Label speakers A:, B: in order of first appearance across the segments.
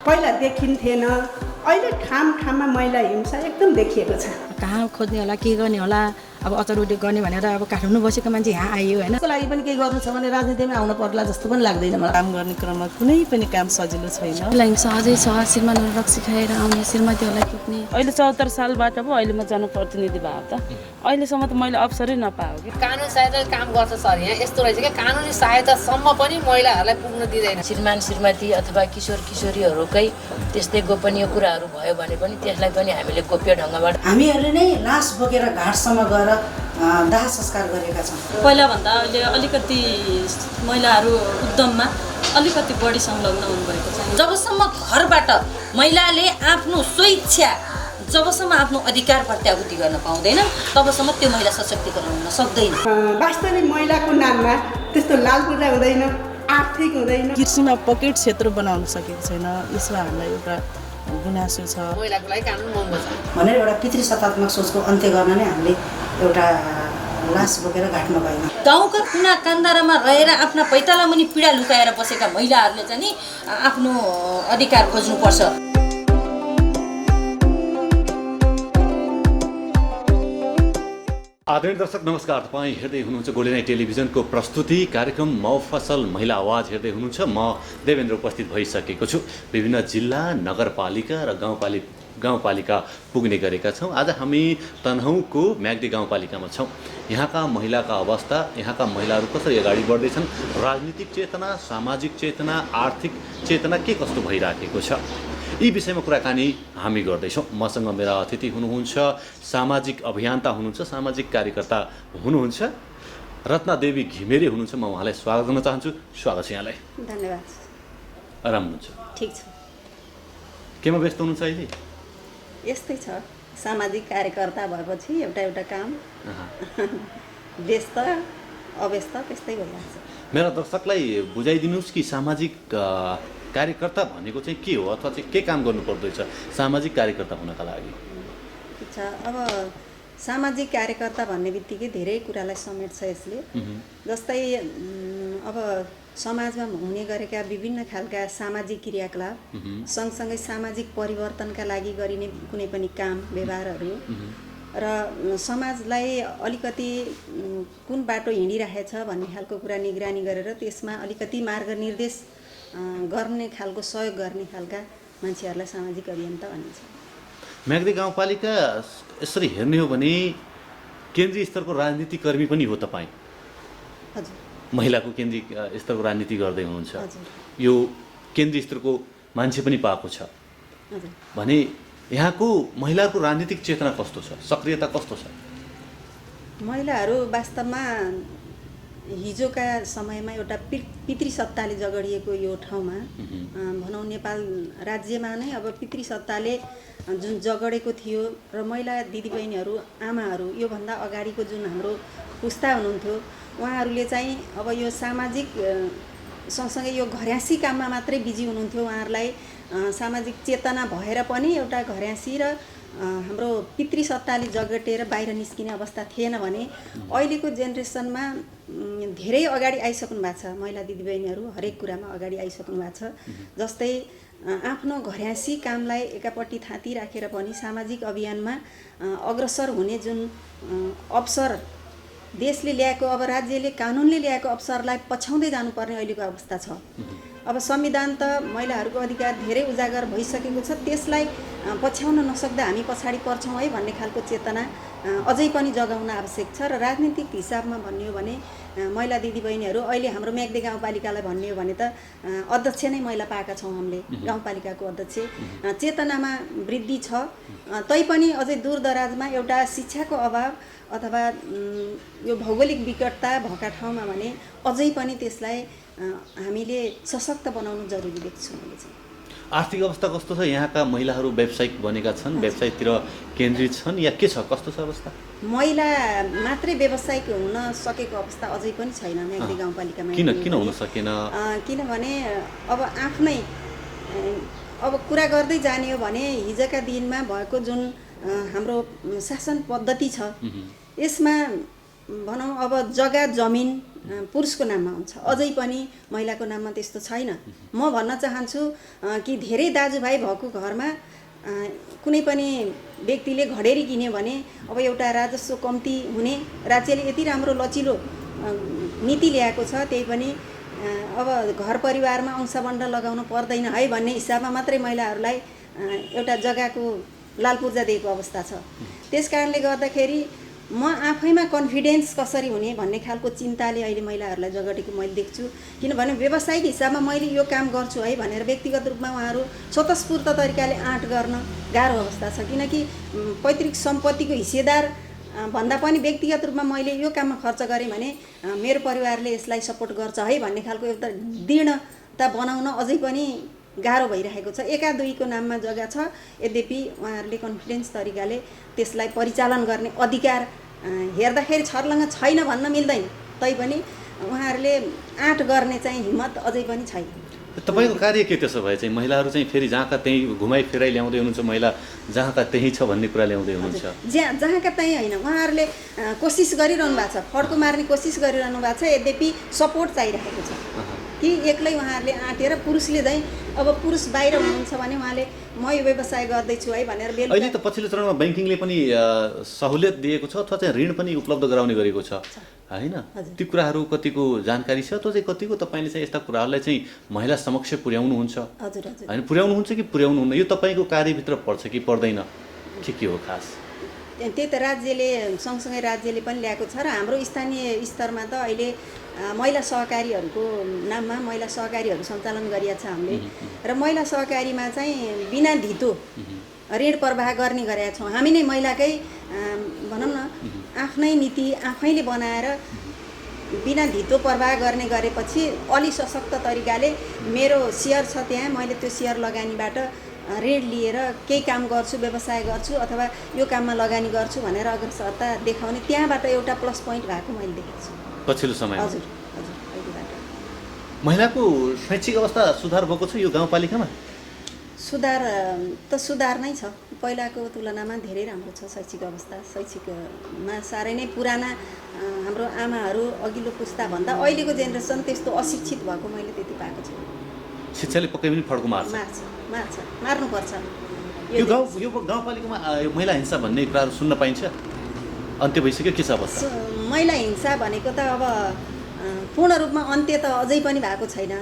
A: पहिला देखिन्थेन, अहिले ठाउँमा महिला हिंसा एकदम देखिएको छ।
B: कहाँ खोज्ने होला, के गर्ने होला, अब अचरउडी गर्ने भनेर अब काठमाडौँ बसेको मान्छे यहाँ आयो होइन।
C: त्यसको लागि पनि केही गर्नु छ भने राजनीतिमा आउनु पर्ला जस्तो पनि लाग्दैन मलाई। काम गर्ने क्रममा कुनै पनि काम सजिलो छैन।
B: हिंसा अझै छ, श्रीमानहरू रक्सी खाएर आउने, श्रीमतीहरूलाई कुट्ने।
D: अहिले 74 सालबाट पो अहिले म जनप्रतिनिधि भयो त अहिलेसम्म त मैले अवसरै नपाएको कि।
E: कानुनी सहायता काम गर्छ सर, यहाँ यस्तो रहेछ कि कानुनी सहायतासम्म पनि महिलाहरूलाई पुग्न दिँदैन।
F: श्रीमान श्रीमती अथवा किशोर किशोरीहरूकै त्यस्तै गोपनीय कुराहरू भयो भने पनि त्यसलाई पनि हामीले गोप्य ढङ्गबाट
G: हामीहरूले नै लास बोकेर घाटसम्म गएर दाह संस्कार गरेका छौँ।
H: पहिलाभन्दा अहिले अलिकति महिलाहरू उद्यममा अलिकति बढी संलग्न हुनुभएको छ।
F: जबसम्म घरबाट महिलाले आफ्नो स्वेच्छा जबसम्म आफ्नो अधिकार प्रत्याभूति गर्न पाउँदैन तबसम्म त्यो महिला सशक्तिकरण हुन सक्दैन।
A: वास्तविक महिलाको नाममा त्यस्तो लालपुजा हुँदैन, आर्थिक हुँदैन।
C: कृषिमा पकेट क्षेत्र बनाउन सकेको छैन, यसमा हामीलाई एउटा गुनासो छ।
E: महिलाको लागि कानुन महँगो छ
G: भनेर एउटा पितृसत्तात्मक सोचको अन्त्य गर्न नै हामीले एउटा लास बोकेर घाटमा गयौँ।
F: गाउँका कुना कान्दारामा रहेर आफ्ना पैताला मुनि पीडा लुकाएर बसेका महिलाहरूले चाहिँ नि आफ्नो अधिकार खोज्नुपर्छ।
I: आदरणीय दर्शक नमस्कार, तपाईँ हेर्दै हुनुहुन्छ गोलेनाई टेलिभिजनको प्रस्तुति कार्यक्रम मफसल महिला आवाज हेर्दै हुनुहुन्छ। म देवेन्द्र उपस्थित भइसकेको छु। विभिन्न जिल्ला, नगरपालिका र गाउँपालिका पुग्ने गरेका छौँ। आज हामी तनहुँको म्याग्दी गाउँपालिकामा छौँ। यहाँका महिलाका अवस्था, यहाँका महिलाहरू कसरी अगाडि बढ्दैछन्, राजनीतिक चेतना, सामाजिक चेतना, आर्थिक चेतना के कस्तो भइराखेको छ, यी विषयमा कुराकानी हामी गर्दैछौँ। मसँग मेरा अतिथि हुनुहुन्छ, सामाजिक अभियन्ता हुनुहुन्छ, सामाजिक कार्यकर्ता हुनुहुन्छ, रत्नादेवी घिमिरे हुनुहुन्छ। म उहाँलाई स्वागत गर्न चाहन्छु। स्वागत छ यहाँलाई।
A: धन्यवाद।
I: आराम हुनुहुन्छ?
A: ठिक छ।
I: केमा व्यस्त हुनुहुन्छ अहिले?
A: यस्तै छ, सामाजिक कार्यकर्ता भएपछि एउटा काम व्यस्त अव्यस्त त्यस्तै भइरहेको छ।
I: मेरा दर्शकलाई बुझाइदिनुहोस् कि सामाजिक कार्यकर्ता भनेको चाहिँ के हो, अथवा चाहिँ के काम गर्नुपर्दछ सामाजिक कार्यकर्ता हुनका लागि?
A: ठिक छ। अब सामाजिक कार्यकर्ता भन्ने बित्तिकै धेरै कुरालाई समेट्छ यसले। जस्तै अब समाजमा हुने गरेका विभिन्न खालका सामाजिक क्रियाकलाप सँगसँगै सामाजिक परिवर्तनका लागि गरिने कुनै पनि काम व्यवहारहरू र समाजलाई अलिकति कुन बाटो हिँडिरहेछ भन्ने खालको कुरा निगरानी गरेर त्यसमा अलिकति मार्गनिर्देश गर्ने खालको सहयोग गर्ने खालका मान्छेहरूलाई सामाजिक अभियन्ता भनिन्छ।
I: म्याग्दी गाउँपालिका यसरी हेर्ने हो भने केन्द्रीय स्तरको राजनीतिक कर्मी पनि हो तपाईँ।
A: हजुर।
I: महिलाको केन्द्रीय स्तरको राजनीति गर्दै हुनुहुन्छ। यो केन्द्रीय स्तरको मान्छे पनि पाएको छ भने यहाँको महिलाको राजनीतिक चेतना कस्तो छ, सक्रियता कस्तो छ?
A: महिलाहरू वास्तवमा हिजोका समयमा एउटा पितृसत्ताले जगडिएको यो ठाउँमा भनौँ नेपाल राज्यमा नै अब पितृसत्ताले जुन जगडेको थियो र महिला दिदीबहिनीहरू, आमाहरू योभन्दा अगाडिको जुन हाम्रो पुस्ता हुनुहुन्थ्यो उहाँहरूले चाहिँ अब यो सामाजिक सँगसँगै यो घर्यासी काममा मात्रै बिजी हुनुहुन्थ्यो। उहाँहरूलाई सामाजिक चेतना भएर पनि एउटा घर्यासी र हाम्रो पितृसत्ताले जगटेर बाहिर निस्किने अवस्था थिएन भने अहिलेको जेनेरेसनमा धेरै अगाडि आइसक्नु भएको छ। महिला दिदीबहिनीहरू हरेक कुरामा अगाडि आइसक्नु भएको छ। जस्तै आफ्नो घर्यासी कामलाई एकापट्टि थाती राखेर पनि सामाजिक अभियानमा अग्रसर हुने जुन अवसर देशले ल्याएको, अब राज्यले कानुनले ल्याएको अवसरलाई पछ्याउँदै जानुपर्ने अहिलेको अवस्था छ। अब संविधान त महिलाहरूको अधिकार धेरै उजागर भइसकेको छ, त्यसलाई पछ्याउन नसक्दा हामी पछाडि पर्छौँ है भन्ने खालको चेतना अझै पनि जगाउन आवश्यक छ। र राजनीतिक हिसाबमा भन्ने हो भने महिला दिदीबहिनीहरू अहिले हाम्रो म्याग्दी गाउँपालिकालाई भन्ने हो भने त अध्यक्ष नै महिला पाएका छौँ हामीले, गाउँपालिकाको अध्यक्ष। चेतनामा वृद्धि छ, तैपनि अझै दूरदराजमा एउटा शिक्षाको अभाव अथवा यो भौगोलिक विकटता भएका ठाउँमा भने अझै पनि त्यसलाई हामीले सशक्त बनाउनु जरुरी देख्छु मैले चाहिँ।
I: आर्थिक अवस्था कस्तो छ? यहाँका महिलाहरू व्यावसायिक बनेका छन्, व्यवसायतिर केन्द्रित छन् या के छ, कस्तो छ अवस्था?
A: महिला मात्रै व्यावसायिक हुन सकेको अवस्था अझै पनि छैन म्याग्दी गाउँपालिकामा।
I: किन हुन सकेन?
A: किनभने अब आफ्नै अब कुरा गर्दै जाने हो भने हिजोका दिनमा भएको जुन हाम्रो शासन पद्धति छ यसमा भनौँ अब जग्गा जमिन पुरुषको नाममा हुन्छ, अझै पनि महिलाको नाममा त्यस्तो छैन। म भन्न चाहन्छु कि धेरै दाजुभाइ भएको घरमा कुनै पनि व्यक्तिले घडेरी किन्यो भने अब एउटा राजस्व कम्ती हुने, राज्यले यति राम्रो लचिलो नीति ल्याएको छ, त्यही पनि अब घर परिवारमा अंशबन्ध लगाउनु पर्दैन है भन्ने हिसाबमा मात्रै महिलाहरूलाई एउटा जग्गाको लालपुर्जा दिएको अवस्था छ। त्यस कारणले गर्दाखेरि म आफैमा कन्फिडेन्स कसरी हुने भन्ने खालको चिन्ताले अहिले महिलाहरूलाई जगडेको मैले देख्छु। किनभने व्यावसायिक हिसाबमा मैले यो काम गर्छु है भनेर व्यक्तिगत रूपमा उहाँहरू स्वतस्फूर्त तरिकाले आँट गर्न गाह्रो अवस्था छ। किनकि पैतृक सम्पत्तिको हिस्सेदार भन्दा पनि व्यक्तिगत रूपमा मैले यो काममा खर्च गरेँ भने मेरो परिवारले यसलाई सपोर्ट गर्छ है भन्ने खालको एउटा दृढता बनाउन अझै पनि गाह्रो भइरहेको छ। एका दुईको नाममा जग्गा छ, यद्यपि उहाँहरूले कन्फिडेन्स तरिकाले त्यसलाई परिचालन गर्ने अधिकार हेर्दाखेरि छर्लङ्ग छैन भन्न मिल्दैन, तैपनि उहाँहरूले आँट गर्ने चाहिँ हिम्मत अझै पनि छैन।
I: तपाईँको कार्य के त्यसो भए चाहिँ महिलाहरू चाहिँ फेरि जहाँका त्यहीँ घुमाइ फिराइ ल्याउँदै हुनुहुन्छ, महिला जहाँका त्यहीँ छ भन्ने कुरा ल्याउँदै हुनुहुन्छ?
A: जहाँका त्यहीँ होइन, उहाँहरूले कोसिस गरिरहनु भएको छ, फड्को मार्ने कोसिस गरिरहनु भएको छ, यद्यपि सपोर्ट चाहिरहेको छ कि एक्लै उहाँहरूले आँटेर पुरुषले चाहिँ अब पुरुष बाहिर हुनुहुन्छ भने उहाँले म यो व्यवसाय गर्दैछु है भनेर
I: अहिले त पछिल्लो चरणमा ब्याङ्किङले पनि सहुलियत दिएको छ अथवा चाहिँ ऋण पनि उपलब्ध गराउने गरेको छ होइन? ती कुराहरू कतिको जानकारी छ, त्यो चाहिँ कतिको तपाईँले चाहिँ यस्ता कुराहरूलाई चाहिँ महिला समक्ष पुर्याउनुहुन्छ होइन? पुर्याउनुहुन्छ कि पुर्याउनुहुन्न, यो तपाईँको कार्यभित्र पर्छ कि पर्दैन, के हो खास?
A: त्यही त राज्यले सँगसँगै राज्यले पनि ल्याएको छ र हाम्रो स्थानीय स्तरमा त अहिले महिला सहकारीहरूको नाममा महिला सहकारीहरू सञ्चालन गरिएको छ हामीले, र महिला सहकारीमा चाहिँ बिना धितो ऋण प्रवाह गर्ने गरेका छौँ। हामी नै महिलाकै भनौँ न आफ्नै नीति आफैले बनाएर बिना धितो प्रवाह गर्ने गरेपछि अलि सशक्त तरिकाले मेरो सेयर छ त्यहाँ, मैले त्यो सेयर लगानीबाट ऋण लिएर केही काम गर्छु, व्यवसाय गर्छु अथवा यो काममा लगानी गर्छु भनेर अग्रसरता देखाउने, त्यहाँबाट एउटा प्लस पोइन्ट भएको मैले देखेको छु
I: पछिल्लो समयमा।
A: हजुर हजुर, अहिलेबाट
I: महिलाको शैक्षिक अवस्था सुधार भएको छ यो गाउँपालिकामा?
A: सुधार नै छ, पहिलाको तुलनामा धेरै राम्रो छ शैक्षिक अवस्था। शैक्षिकमा साह्रै नै पुराना हाम्रो आमाहरू अघिल्लो पुस्ताभन्दा अहिलेको जेनेरेसन त्यस्तो अशिक्षित भएको मैले त्यति पाएको छु।
I: शिक्षाले पक्कै पनि फड्को मार्छ,
A: मार्नुपर्छ।
I: यो गाउँपालिकामा यो महिला हिंसा भन्ने कुराहरू सुन्न पाइन्छ? अन्त्य भइसक्यो के छ अवस्था?
A: महिला हिंसा भनेको त अब पूर्ण रूपमा अन्त्य त अझै पनि भएको छैन।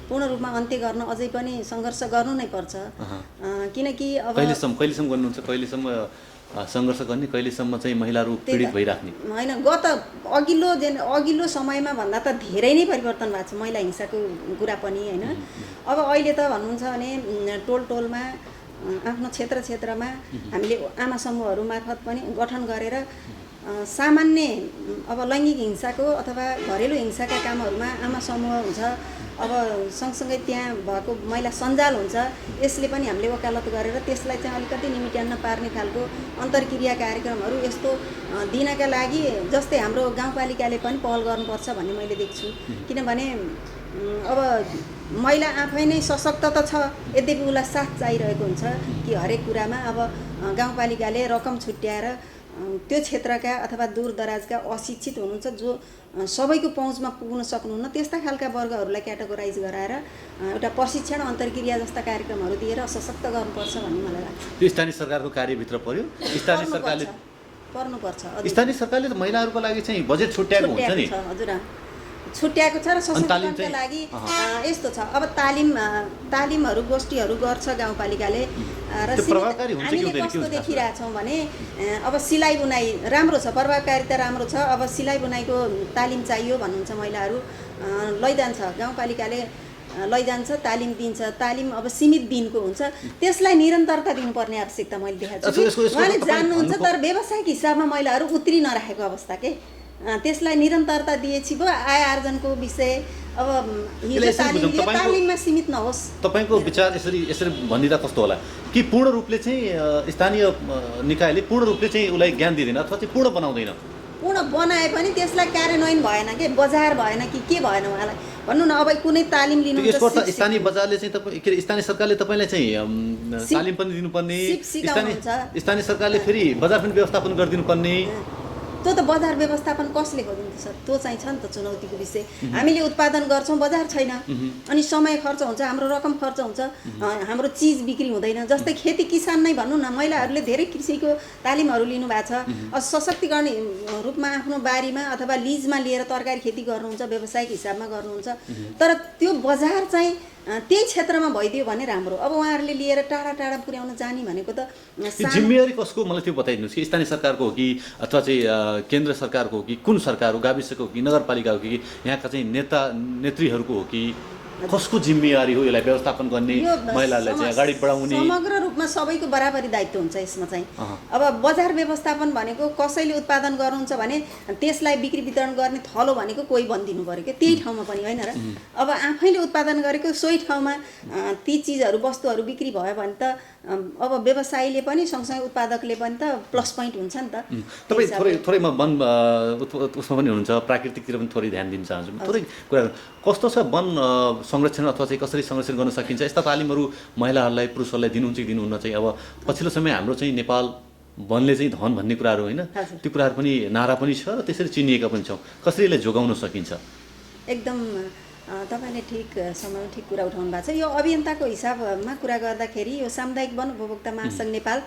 A: पूर्ण रूपमा अन्त्य गर्न अझै पनि सङ्घर्ष गर्नु नै पर्छ, किनकि अब
I: कहिलेसम्म गर्नुहुन्छ? कहिलेसम्म सङ्घर्ष गर्ने, कहिलेसम्म चाहिँ महिलाहरू पीडित भइराख्ने?
A: होइन, अघिल्लो समयमा भन्दा त धेरै नै परिवर्तन भएको छ महिला हिंसाको कुरा पनि होइन। अब अहिले त भन्नुहुन्छ भने टोलमा आफ्नो क्षेत्रमा हामीले आमा समूहहरू मार्फत पनि गठन गरेर सामान्य अब लैङ्गिक हिंसाको अथवा घरेलु हिंसाका कामहरूमा आमा समूह हुन्छ, अब सँगसँगै त्यहाँ भएको महिला सञ्जाल हुन्छ, यसले पनि हामीले वकालत गरेर त्यसलाई चाहिँ अलिकति निमिट्यान्न पार्ने खालको अन्तर्क्रिया कार्यक्रमहरू यस्तो दिनका लागि जस्तै हाम्रो गाउँपालिकाले पनि पहल गर्नुपर्छ भन्ने मैले देख्छु। किनभने अब महिला आफै नै सशक्त त छ, यद्यपि उसलाई साथ चाहिरहेको हुन्छ कि हरेक कुरामा अब गाउँपालिकाले रकम छुट्याएर त्यो क्षेत्रका अथवा दूरदराजका अशिक्षित हुनुहुन्छ जो सबैको पहुँचमा पुग्न सक्नुहुन्न त्यस्ता खालका वर्गहरूलाई क्याटेगोराइज गराएर एउटा प्रशिक्षण अन्तर्क्रिया जस्ता कार्यक्रमहरू दिएर सशक्त गर्नुपर्छ भन्ने मलाई लाग्छ।
I: त्यो स्थानीय सरकारको कार्यभित्र पर्यो। स्थानीय सरकारले
A: पर्नुपर्छ।
I: स्थानीय सरकारले त महिलाहरूको लागि चाहिँ बजेट छुट्याएको हुन्छ नि?
A: हजुर, छुट्याएको छ र सशक्तिकरणका लागि यस्तो छ, अब तालिमहरू गोष्ठीहरू गर्छ गाउँपालिकाले र हामीले कस्तो देखिरहेछौँ भने अब सिलाइ बुनाइ राम्रो छ, प्रभावकारिता राम्रो छ। अब सिलाइ बुनाइको तालिम चाहियो भन्नुहुन्छ महिलाहरू, लैजान्छ गाउँपालिकाले लैजान्छ, तालिम दिन्छ। तालिम अब सीमित दिनको हुन्छ, त्यसलाई निरन्तरता दिनुपर्ने आवश्यकता मैले देखाएको छु। उहाँले जान्नुहुन्छ तर व्यावसायिक हिसाबमा महिलाहरू उत्रि नराखेको अवस्था के, त्यसलाई निरन्तरता दिएपछि भयो। आय आर्जनको विषय अब हिजो तालिम दिए तालिममा सीमित नहोस्।
I: तपाईँको विचार यसरी भनिदिँदा कस्तो होला कि पूर्ण रूपले चाहिँ स्थानीय निकायले पूर्ण रूपले चाहिँ उसलाई ज्ञान दिँदैन अथवा चाहिँ पूर्ण बनाउँदैन?
A: पूर्ण बनाए पनि त्यसलाई कार्यान्वयन भएन के, बजार भएन कि के भएन उहाँलाई भन्नु न। अब कुनै तालिम लिनु
I: यसको त स्थानीय बजारले चाहिँ के अरे स्थानीय सरकारले तपाईँलाई चाहिँ तालिम पनि दिनुपर्ने, स्थानीय सरकारले फेरि बजार पनि व्यवस्थापन गरिदिनुपर्ने,
A: त्यो त बजार व्यवस्थापन कसले गरिदिन्छ सर? त्यो चाहिँ छ नि त चुनौतीको विषय। हामीले उत्पादन गर्छौँ, बजार छैन, अनि समय खर्च हुन्छ, हाम्रो रकम खर्च हुन्छ, हाम्रो चिज बिक्री हुँदैन। जस्तै खेती किसान नै भनौँ न, महिलाहरूले धेरै कृषिको तालिमहरू लिनु भएको छ, सशक्तिकरण रूपमा आफ्नो बारीमा अथवा लिजमा लिएर तरकारी खेती गर्नुहुन्छ, व्यावसायिक हिसाबमा गर्नुहुन्छ। तर त्यो बजार चाहिँ त्यही क्षेत्रमा भइदियो भने राम्रो। अब उहाँहरूले लिएर टाढा टाढा पुर्याउन जाने भनेको त
I: जिम्मेवारी कसको, मलाई त्यो बताइदिनुहोस् कि स्थानीय सरकारको हो कि अथवा चाहिँ केन्द्र सरकारको हो कि कुन सरकार हो, गाविसको हो कि नगरपालिका हो कि यहाँका चाहिँ नेता नेत्रीहरूको हो कि कसको जिम्मेवारी हो यसलाई व्यवस्थापन गर्ने, महिलालाई चाहिँ अगाडि बढाउने?
A: समग्र रूपमा सबैको बराबरी दायित्व हुन्छ यसमा चाहिँ। अब बजार व्यवस्थापन भनेको कसैले उत्पादन गर्नुहुन्छ भने त्यसलाई बिक्री वितरण गर्ने थलो भनेको कोही बनिदिनु पऱ्यो क्या, त्यही ठाउँमा पनि होइन र। अब आफैले उत्पादन गरेको सोही ठाउँमा ती चिजहरू वस्तुहरू बिक्री भयो भने त अब व्यवसायीले पनि सँगसँगै उत्पादकले पनि त प्लस पोइन्ट हुन्छ नि त।
I: तपाईँ थोरै म वन उसमा पनि हुनुहुन्छ, प्राकृतिकतिर पनि थोरै ध्यान दिन चाहन्छु। थोरै कुरा कस्तो छ वन संरक्षण अथवा चाहिँ कसरी संरक्षण गर्न सकिन्छ? यस्ता तालिमहरू महिलाहरूलाई पुरुषहरूलाई दिनुहुन्छ कि दिनुहुन्न? चाहिँ अब पछिल्लो समय हाम्रो चाहिँ नेपाल वनले चाहिँ धन भन्ने कुराहरू होइन, त्यो कुराहरू पनि नारा पनि छ र त्यसरी चिनिएका पनि छौँ। कसरी यसलाई जोगाउन सकिन्छ?
A: एकदम तपाईँले ठिक समयमा ठिक कुरा उठाउनु भएको छ। यो अभियन्ताको हिसाबमा कुरा गर्दाखेरि यो सामुदायिक वन उपभोक्ता महासङ्घ नेपाल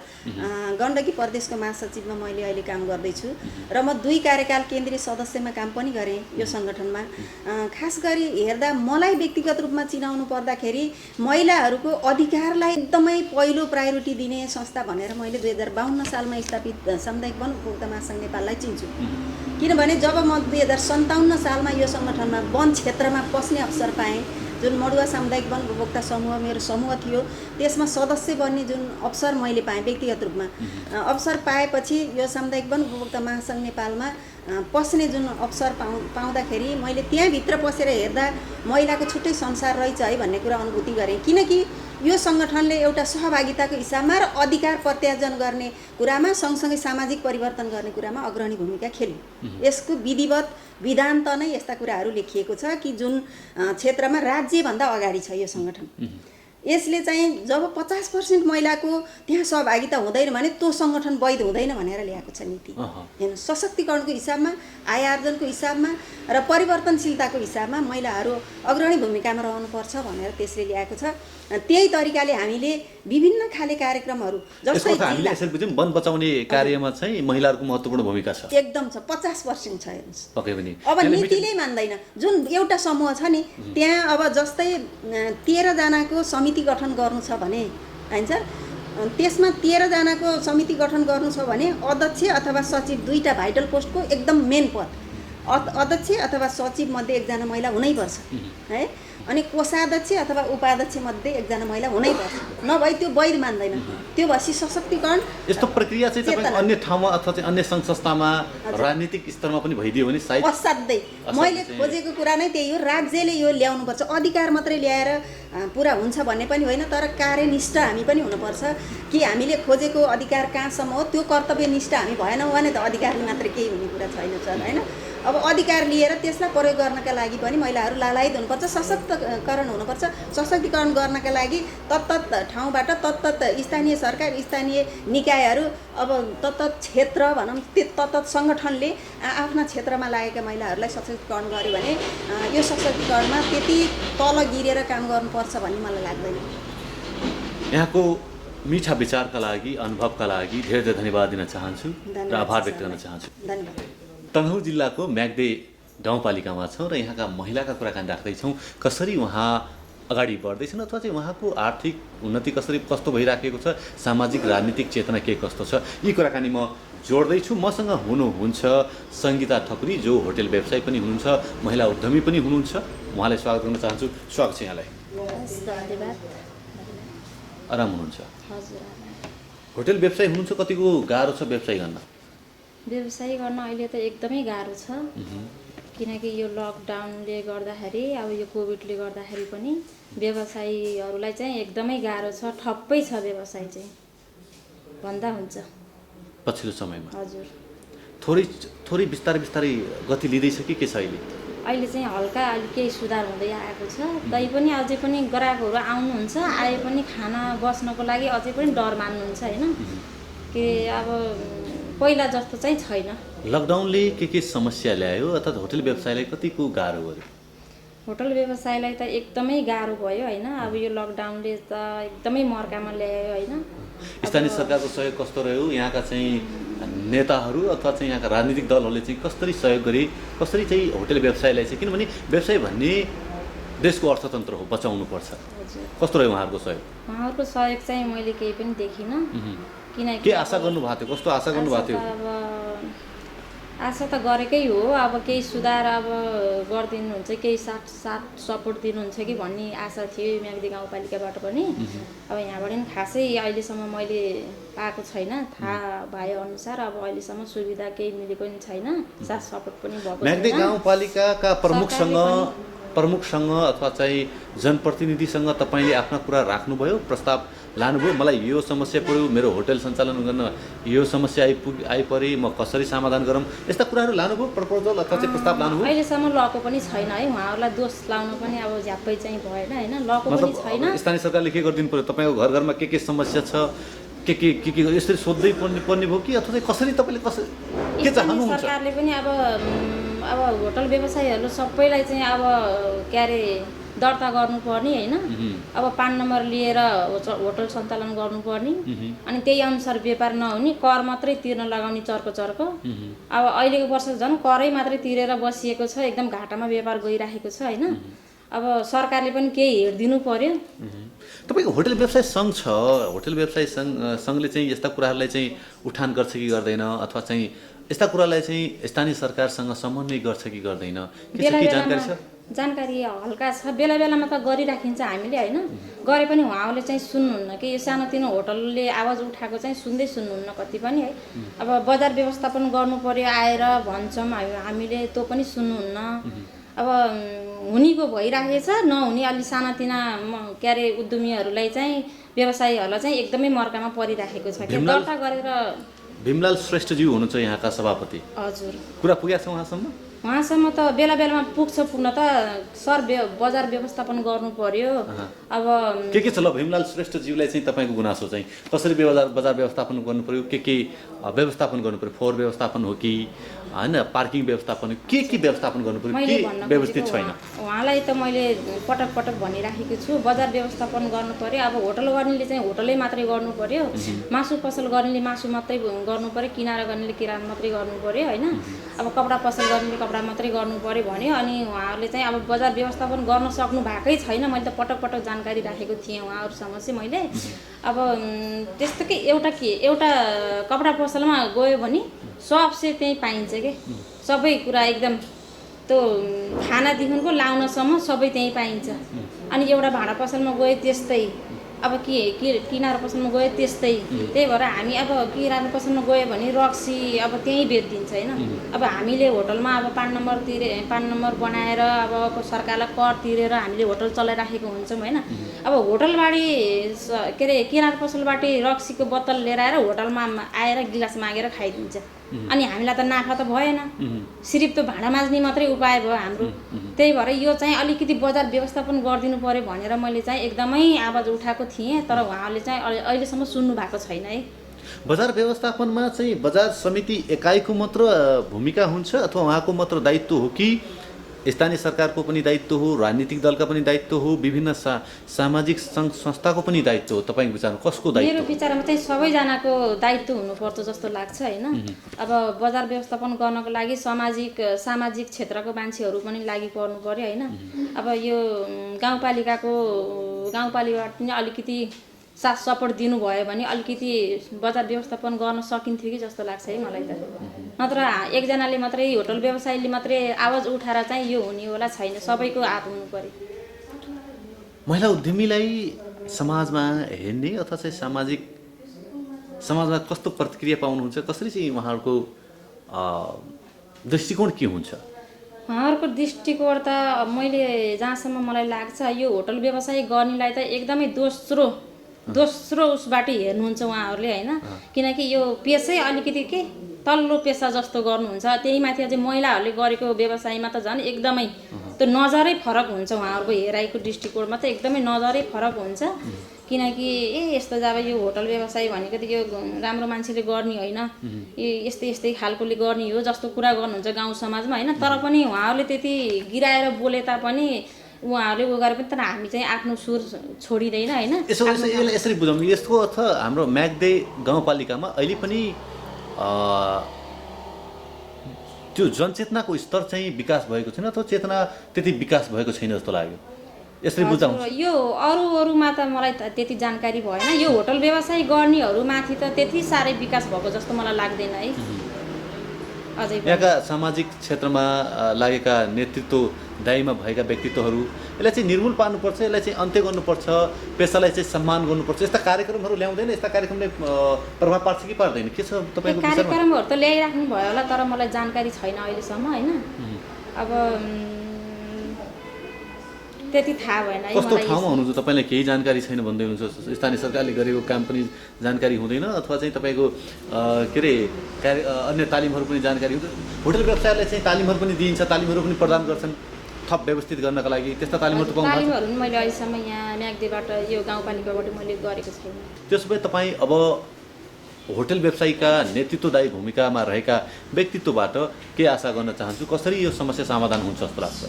A: गण्डकी प्रदेशको महासचिवमा मैले अहिले काम गर्दैछु र म 2 कार्यकाल केन्द्रीय सदस्यमा काम पनि गरेँ यो सङ्गठनमा। खास गरी हेर्दा मलाई व्यक्तिगत रूपमा चिनाउनु पर्दाखेरि महिलाहरूको अधिकारलाई एकदमै पहिलो प्रायोरिटी दिने संस्था भनेर मैले 2052 सालमा स्थापित सामुदायिक वन उपभोक्ता महासङ्घ नेपाललाई चिन्छु। किनभने जब म 2057 सालमा यो सङ्गठनमा वन क्षेत्रमा पस्ने अवसर पाएँ, जुन मडुवा सामुदायिक वन उपभोक्ता समूह मेरो समूह थियो, त्यसमा सदस्य बन्ने जुन अवसर मैले पाएँ व्यक्तिगत रूपमा, अवसर पाएपछि यो सामुदायिक वन उपभोक्ता महासङ्घ नेपालमा पस्ने जुन अवसर पाउँदाखेरि मैले त्यहाँभित्र पसेर हेर्दा महिलाको छुट्टै संसार रहेछ है भन्ने कुरा अनुभूति गरेँ। किनकि यो सङ्गठनले एउटा सहभागिताको हिसाबमा र अधिकार प्रत्यार्जन गर्ने कुरामा सँगसँगै सामाजिक परिवर्तन गर्ने कुरामा अग्रणी भूमिका खेल्यो। यसको विधिवत विधान त नै यस्ता कुराहरू लेखिएको छ कि जुन क्षेत्रमा राज्यभन्दा अगाडि छ यो सङ्गठन। यसले चाहिँ जब 50% महिलाको त्यहाँ सहभागिता हुँदैन भने त्यो सङ्गठन वैध हुँदैन भनेर ल्याएको छ नीति। हेर्नु, सशक्तिकरणको हिसाबमा, आय आर्जनको हिसाबमा र परिवर्तनशीलताको हिसाबमा महिलाहरू अग्रणी भूमिकामा रहनुपर्छ भनेर त्यसले ल्याएको छ। त्यही तरिकाले हामीले विभिन्न खाले कार्यक्रमहरू जस्तै
I: हामीले यसरी बुझ्यौँ वन बचाउने कार्यमा चाहिँ महिलाहरूको महत्त्वपूर्ण भूमिका छ।
A: एकदम छ, 50% छ। हेर्नुहोस्,
I: पक्कै पनि
A: अब नीतिले मान्दैन। जुन एउटा समूह छ नि त्यहाँ अब जस्तै 13 जनाको समिति गठन गर्नु छ भने हैन सर, त्यसमा 13 जनाको समिति गठन गर्नु छ भने अध्यक्ष अथवा सचिव 2टा भाइटल पोस्टको एकदम मेन पद, अध्यक्ष अथवा सचिव मध्ये 1 जना महिला हुनैपर्छ है, अनि कोषाध्यक्ष अथवा उपाध्यक्ष मध्ये 1 जना महिला हुनैपर्छ, नभए त्यो वैध मान्दैन। त्यो भएपछि सशक्तिकरण
I: यस्तो प्रक्रिया चाहिँ तपाईको अन्य ठाउँमा अथवा चाहिँ अन्य सङ्घ संस्थामा राजनीतिक स्तरमा पनि भइदियो भने सायद
A: असाध्यै मैले खोजेको कुरा नै त्यही हो। राज्यले यो ल्याउनुपर्छ, अधिकार मात्रै ल्याएर पुरा हुन्छ भन्ने पनि होइन, तर कार्यनिष्ठ हामी पनि हुनुपर्छ कि हामीले खोजेको अधिकार कहाँसम्म हो त्यो कर्तव्यनिष्ठ हामी भएनौँ भने त अधिकारले मात्रै केही हुने कुरा छैन सर होइन। अब अधिकार लिएर त्यसलाई प्रयोग गर्नका लागि पनि महिलाहरू लालायित हुनुपर्छ, सशक्तिकरण हुनुपर्छ। सशक्तिकरण गर्नका लागि तत्त ठाउँबाट तत्त स्थानीय सरकार, स्थानीय निकायहरू, अब तत्त क्षेत्र भनौँ, तत्त सङ्गठनले आफ्ना क्षेत्रमा लागेका महिलाहरूलाई सशक्तिकरण गर्यो भने यो सशक्तिकरणमा त्यति तल गिरेर काम गर्नुपर्छ भन्ने मलाई लाग्दैन।
I: यहाँको मिठा विचारका लागि, अनुभवका लागि धेरै धेरै धन्यवाद दिन चाहन्छु र आभार व्यक्त गर्न चाहन्छु।
A: धन्यवाद।
I: तनहुँ जिल्लाको म्याग्दे गाउँपालिकामा छौँ र यहाँका महिलाका कुराकानी राख्दैछौँ। कसरी उहाँ अगाडि बढ्दैछन् अथवा चाहिँ उहाँको आर्थिक उन्नति कस्तो भइराखेको छ, सामाजिक राजनीतिक चेतना के कस्तो छ, यी कुराकानी म जोड्दैछु। मसँग हुनुहुन्छ सङ्गीता ठकुरी, जो होटेल व्यवसायी पनि हुनुहुन्छ, महिला उद्यमी पनि हुनुहुन्छ। उहाँलाई स्वागत गर्न चाहन्छु। स्वागत छ यहाँलाई। आराम हुनुहुन्छ? होटेल व्यवसायी हुनुहुन्छ, कतिको गाह्रो छ व्यवसाय गर्न?
B: व्यवसाय गर्न अहिले त एकदमै गाह्रो छ, किनकि यो लकडाउनले गर्दाखेरि अब यो कोभिडले गर्दाखेरि पनि व्यवसायीहरूलाई चाहिँ एकदमै गाह्रो छ, ठप्पै छ व्यवसाय चाहिँ भन्दा हुन्छ
I: पछिल्लो समयमा।
B: हजुर,
I: थोरै बिस्तारै गति लिँदैछ कि के छ अहिले?
B: अहिले चाहिँ हल्का अलिक केही सुधार हुँदै आएको छ। तै पनि अझै पनि ग्राहकहरू आउनुहुन्छ, आए पनि खाना बस्नको लागि अझै पनि डर मान्नुहुन्छ होइन। के अब पहिला जस्तो चाहिँ छैन।
I: लकडाउनले के समस्या ल्यायो अर्थात् होटल व्यवसायलाई कतिको गाह्रो गर्यो?
B: होटल व्यवसायलाई त एकदमै गाह्रो भयो होइन। अब यो लकडाउनले त एकदमै मर्कामा ल्यायो होइन।
I: स्थानीय सरकारको सहयोग कस्तो रह्यो? यहाँका चाहिँ नेताहरू अथवा चाहिँ यहाँका राजनीतिक दलहरूले चाहिँ कसरी सहयोग गरे, कसरी चाहिँ होटल व्यवसायलाई चाहिँ, किनभने व्यवसाय भन्ने देशको अर्थतन्त्र हो, बचाउनुपर्छ, कस्तो रह्यो उहाँहरूको सहयोग?
B: उहाँहरूको सहयोग चाहिँ मैले केही पनि देखिनँ। किनकि
I: के आशा गर्नुभएको थियो? कस्तो आशा गर्नुभएको थियो?
B: आशा त गरेकै हो। अब केही सुधार अब गरिदिनुहुन्छ, केही साथ सपोर्ट दिनुहुन्छ कि भन्ने आशा थियो म्याग्दी गाउँपालिकाबाट पनि। अब यहाँबाट पनि खासै अहिलेसम्म मैले पाएको छैन। थाहा भए अनुसार अब अहिलेसम्म सुविधा केही मिलेको पनि छैन, साथ सपोर्ट पनि भएको छैन।
I: म्याग्दी गाउँपालिकाका प्रमुखसँग अथवा चाहिँ जनप्रतिनिधिसँग तपाईँले आफ्ना कुरा राख्नुभयो, प्रस्ताव लानुभयो? मलाई यो समस्या पऱ्यो, मेरो होटल सञ्चालन गर्न यो समस्या आइपरे, म कसरी समाधान गरौँ, यस्ता कुराहरू लानुभयो? प्रपोजल अथवा चाहिँ प्रस्ताव लानुभयो?
B: अहिलेसम्म लको पनि छैन है। उहाँहरूलाई दोष लाउनु पनि अब झ्याप्पै चाहिँ भएन होइन। लको पनि छैन।
I: स्थानीय सरकारले के गरिदिनु पर्यो? तपाईँको घर घरमा के समस्या छ, के यसरी सोध्दै पर्ने भयो कि अथवा चाहिँ कसरी तपाईँले के चाहनुहुन्छ?
B: सरकारले पनि अब होटल व्यवसायीहरू सबैलाई चाहिँ अब के अरे दर्ता गर्नुपर्ने होइन। अब पान नम्बर लिएर होटल सञ्चालन गर्नुपर्ने, अनि त्यही अनुसार व्यापार नहुने, कर मात्रै तिर्न लगाउने चर्को। अब अहिलेको वर्ष झन् करै मात्रै तिरेर बसिएको छ, एकदम घाटामा व्यापार गइराखेको छ होइन। अब सरकारले पनि केही हेरिदिनु पर्यो।
I: तपाईँको होटल व्यवसाय सङ्घ छ, होटल व्यवसाय सङ्घले चाहिँ यस्ता कुराहरूलाई चाहिँ उठान गर्छ कि गर्दैन, अथवा चाहिँ यस्ता कुरालाई चाहिँ स्थानीय सरकारसँग समन्वय गर्छ कि गर्दैन, के जानकारी छ?
B: जानकारी हल्का छ, बेला बेलामा त गरिराखिन्छ हामीले होइन। गरे पनि उहाँहरूले चाहिँ सुन्नुहुन्न कि यो सानोतिनो होटलले आवाज उठाएको चाहिँ सुन्नुहुन्न कति पनि है। अब बजार व्यवस्थापन गर्नु पर्यो आएर भन्छौँ हामीले, त्यो पनि सुन्नुहुन्न। अब हुनेको भइराखेछ, नहुने अलि सानातिना के अरे उद्यमीहरूलाई चाहिँ व्यवसायीहरूलाई चाहिँ एकदमै मर्कामा परिराखेको छ। दर्ता गरेर
I: भीमलाल श्रेष्ठज्यू हुनुहुन्छ यहाँका सभापति।
B: हजुर,
I: कुरा पुगेको छ उहाँसम्म?
B: उहाँसम्म त बेला बेलामा पुग्न त सर बजार व्यवस्थापन गर्नु पर्यो। अब
I: के छ ल भीमलाल श्रेष्ठज्यूलाई चाहिँ तपाईँको गुनासो चाहिँ कसरी बजार व्यवस्थापन गर्नु पर्यो, के व्यवस्थापन गर्नु पर्यो? फोहोर व्यवस्थापन हो कि होइन, पार्किङ व्यवस्थापन, के व्यवस्थापन गर्नु पर्यो, के व्यवस्थित छैन?
B: उहाँलाई त मैले पटक भनिराखेको छु, बजार व्यवस्थापन गर्नु पर्यो। अब होटल गर्नेले चाहिँ होटलै मात्रै गर्नु पर्यो, मासु पसल गर्नेले मासु मात्रै गर्नु पर्यो, किनारा गर्नेले किराना मात्रै गर्नु पर्यो होइन। अब कपडा पसल गर्नेले कपडा मात्रै गर्नु पर्यो भन्यो। अनि उहाँहरूले चाहिँ अब बजार व्यवस्थापन गर्न सक्नु भएकै छैन। मैले त पटक जानकारी राखेको थिएँ उहाँहरूसँग चाहिँ मैले। अब त्यस्तो के एउटा कपडा पसलमा गयो भने सबसे त्यहीँ पाइन्छ कि सबै कुरा, एकदम त्यो खानादेखिको लाउनसम्म सबै त्यहीँ पाइन्छ। अनि एउटा भाँडा पसलमा गयो त्यस्तै, अब किनारा पसलमा गयो त्यस्तै। त्यही भएर हामी अब किराना पसलमा गयो भने रक्सी अब त्यहीँ बेचिदिन्छ होइन। अब हामीले होटलमा अब पान नम्बर बनाएर अब सरकारलाई कर तिरेर हामीले होटल चलाइराखेको हुन्छौँ होइन। अब होटलबाट के अरे किराना पसलबाट रक्सीको बोतल लिएर आएर होटलमा आएर गिलास मागेर खाइदिन्छ। अनि हामीलाई त नाफा त भएन, सिर्फ त्यो भाँडा माझ्ने मात्रै उपाय भयो हाम्रो। त्यही भएर यो चाहिँ अलिकति बजार व्यवस्थापन गरिदिनु पर्यो भनेर मैले चाहिँ एकदमै आवाज उठाएको थिएँ, तर उहाँले चाहिँ अहिलेसम्म सुन्नु भएको छैन है।
I: बजार व्यवस्थापनमा चाहिँ बजार समिति एकाइको मात्र भूमिका हुन्छ अथवा उहाँको मात्र दायित्व हो कि स्थानीय सरकारको पनि दायित्व हो, राजनीतिक दलका पनि दायित्व हो, विभिन्न सामाजिक सङ्घ संस्थाको पनि दायित्व हो? तपाईँको विचारमा कसको दायित्व?
B: मेरो विचारमा चाहिँ सबैजनाको दायित्व हुनुपर्छ जस्तो लाग्छ होइन। अब बजार व्यवस्थापन गर्नको लागि सामाजिक क्षेत्रको मान्छेहरू पनि लागि पर्नु पर्यो होइन। अब यो गाउँपालिकाबाट पनि अलिकति साथ सपोर्ट दिनुभयो भने अलिकति बजार व्यवस्थापन गर्न सकिन्थ्यो कि जस्तो लाग्छ है मलाई त। नत्र एकजनाले मात्रै होटल व्यवसायीले मात्रै आवाज उठाएर चाहिँ यो हुने होला छैन, सबैको हात हुनु पर्यो।
I: महिला उद्यमीलाई समाजमा हेर्ने अथवा चाहिँ समाजमा कस्तो प्रतिक्रिया पाउनुहुन्छ? कसरी चाहिँ उहाँहरूको दृष्टिकोण के हुन्छ?
B: उहाँहरूको दृष्टिकोण त मैले जहाँसम्म मलाई लाग्छ यो होटल व्यवसाय गर्नेलाई त एकदमै दोस्रो उसबाट हेर्नुहुन्छ उहाँहरूले होइन। किनकि यो पेसै अलिकति के तल्लो पेसा जस्तो गर्नुहुन्छ। त्यही माथि अझै महिलाहरूले गरेको व्यवसायमा त झन् एकदमै त्यो नजरै फरक हुन्छ। उहाँहरूको हेराइको दृष्टिकोणमा त एकदमै नजरै फरक हुन्छ। किनकि यस्तो जब यो होटल व्यवसाय भनेको त यो राम्रो मान्छेले गर्ने होइन, यो यस्तै यस्तै खालकोले गर्ने हो जस्तो कुरा गर्नुहुन्छ गाउँ समाजमा होइन। तर पनि उहाँहरूले त्यति गिराएर बोले तापनि उहाँहरूले उ गरे पनि तर हामी चाहिँ आफ्नो सुर छोडिँदैन होइन।
I: यसलाई यसरी बुझाउनु, यसको अर्थ हाम्रो म्याग्दे गाउँपालिकामा अहिले पनि त्यो जनचेतनाको स्तर चाहिँ विकास भएको छैन अथवा चेतना त्यति विकास भएको छैन जस्तो लाग्यो, यसरी बुझाउँछु।
B: यो अरूमा त मलाई त्यति जानकारी भएन, यो होटल व्यवसाय गर्नेहरूमाथि त त्यति साह्रै विकास भएको जस्तो मलाई लाग्दैन है। अझै
I: यहाँका सामाजिक क्षेत्रमा लागेका नेतृत्व दायीमा भएका व्यक्तित्वहरू यसलाई चाहिँ निर्मूल पार्नुपर्छ, यसलाई चाहिँ अन्त्य गर्नुपर्छ, पेसालाई चाहिँ सम्मान गर्नुपर्छ, यस्ता कार्यक्रमहरू ल्याउँदैन? यस्ता कार्यक्रमले प्रभाव पार्छ कि पार्दैन? के छ तपाईँको विचारमा?
B: कार्यक्रमहरू त ल्याइराख्नु भयो होला तर मलाई जानकारी छैन अहिलेसम्म होइन। अब त्यति थाहा भएन है।
I: कस्तो ठाउँमा हुनुहुन्छ तपाईँलाई केही जानकारी छैन भन्दै हुनुहुन्छ? स्थानीय सरकारले गरेको काम पनि जानकारी हुँदैन अथवा चाहिँ तपाईँको के अरे अन्य तालिमहरू पनि जानकारी हुँदैन? होटल व्यवसायलाई चाहिँ तालिमहरू पनि दिइन्छ, तालिमहरू पनि प्रदान गर्छन् थप व्यवस्थित गर्नका लागि, त्यस्ता तालिमहरू त पाउनु?
B: तालिमहरू पनि मैले अहिलेसम्म यहाँ म्याग्देबाट यो गाउँपालिकाबाट मैले गरेको छैन।
I: त्यसो भए तपाईँ अब होटल व्यवसायीका नेतृत्वदायी भूमिकामा रहेका व्यक्तित्वबाट के आशा गर्न चाहन्छु, कसरी यो समस्या समाधान हुन्छ जस्तो लाग्छ?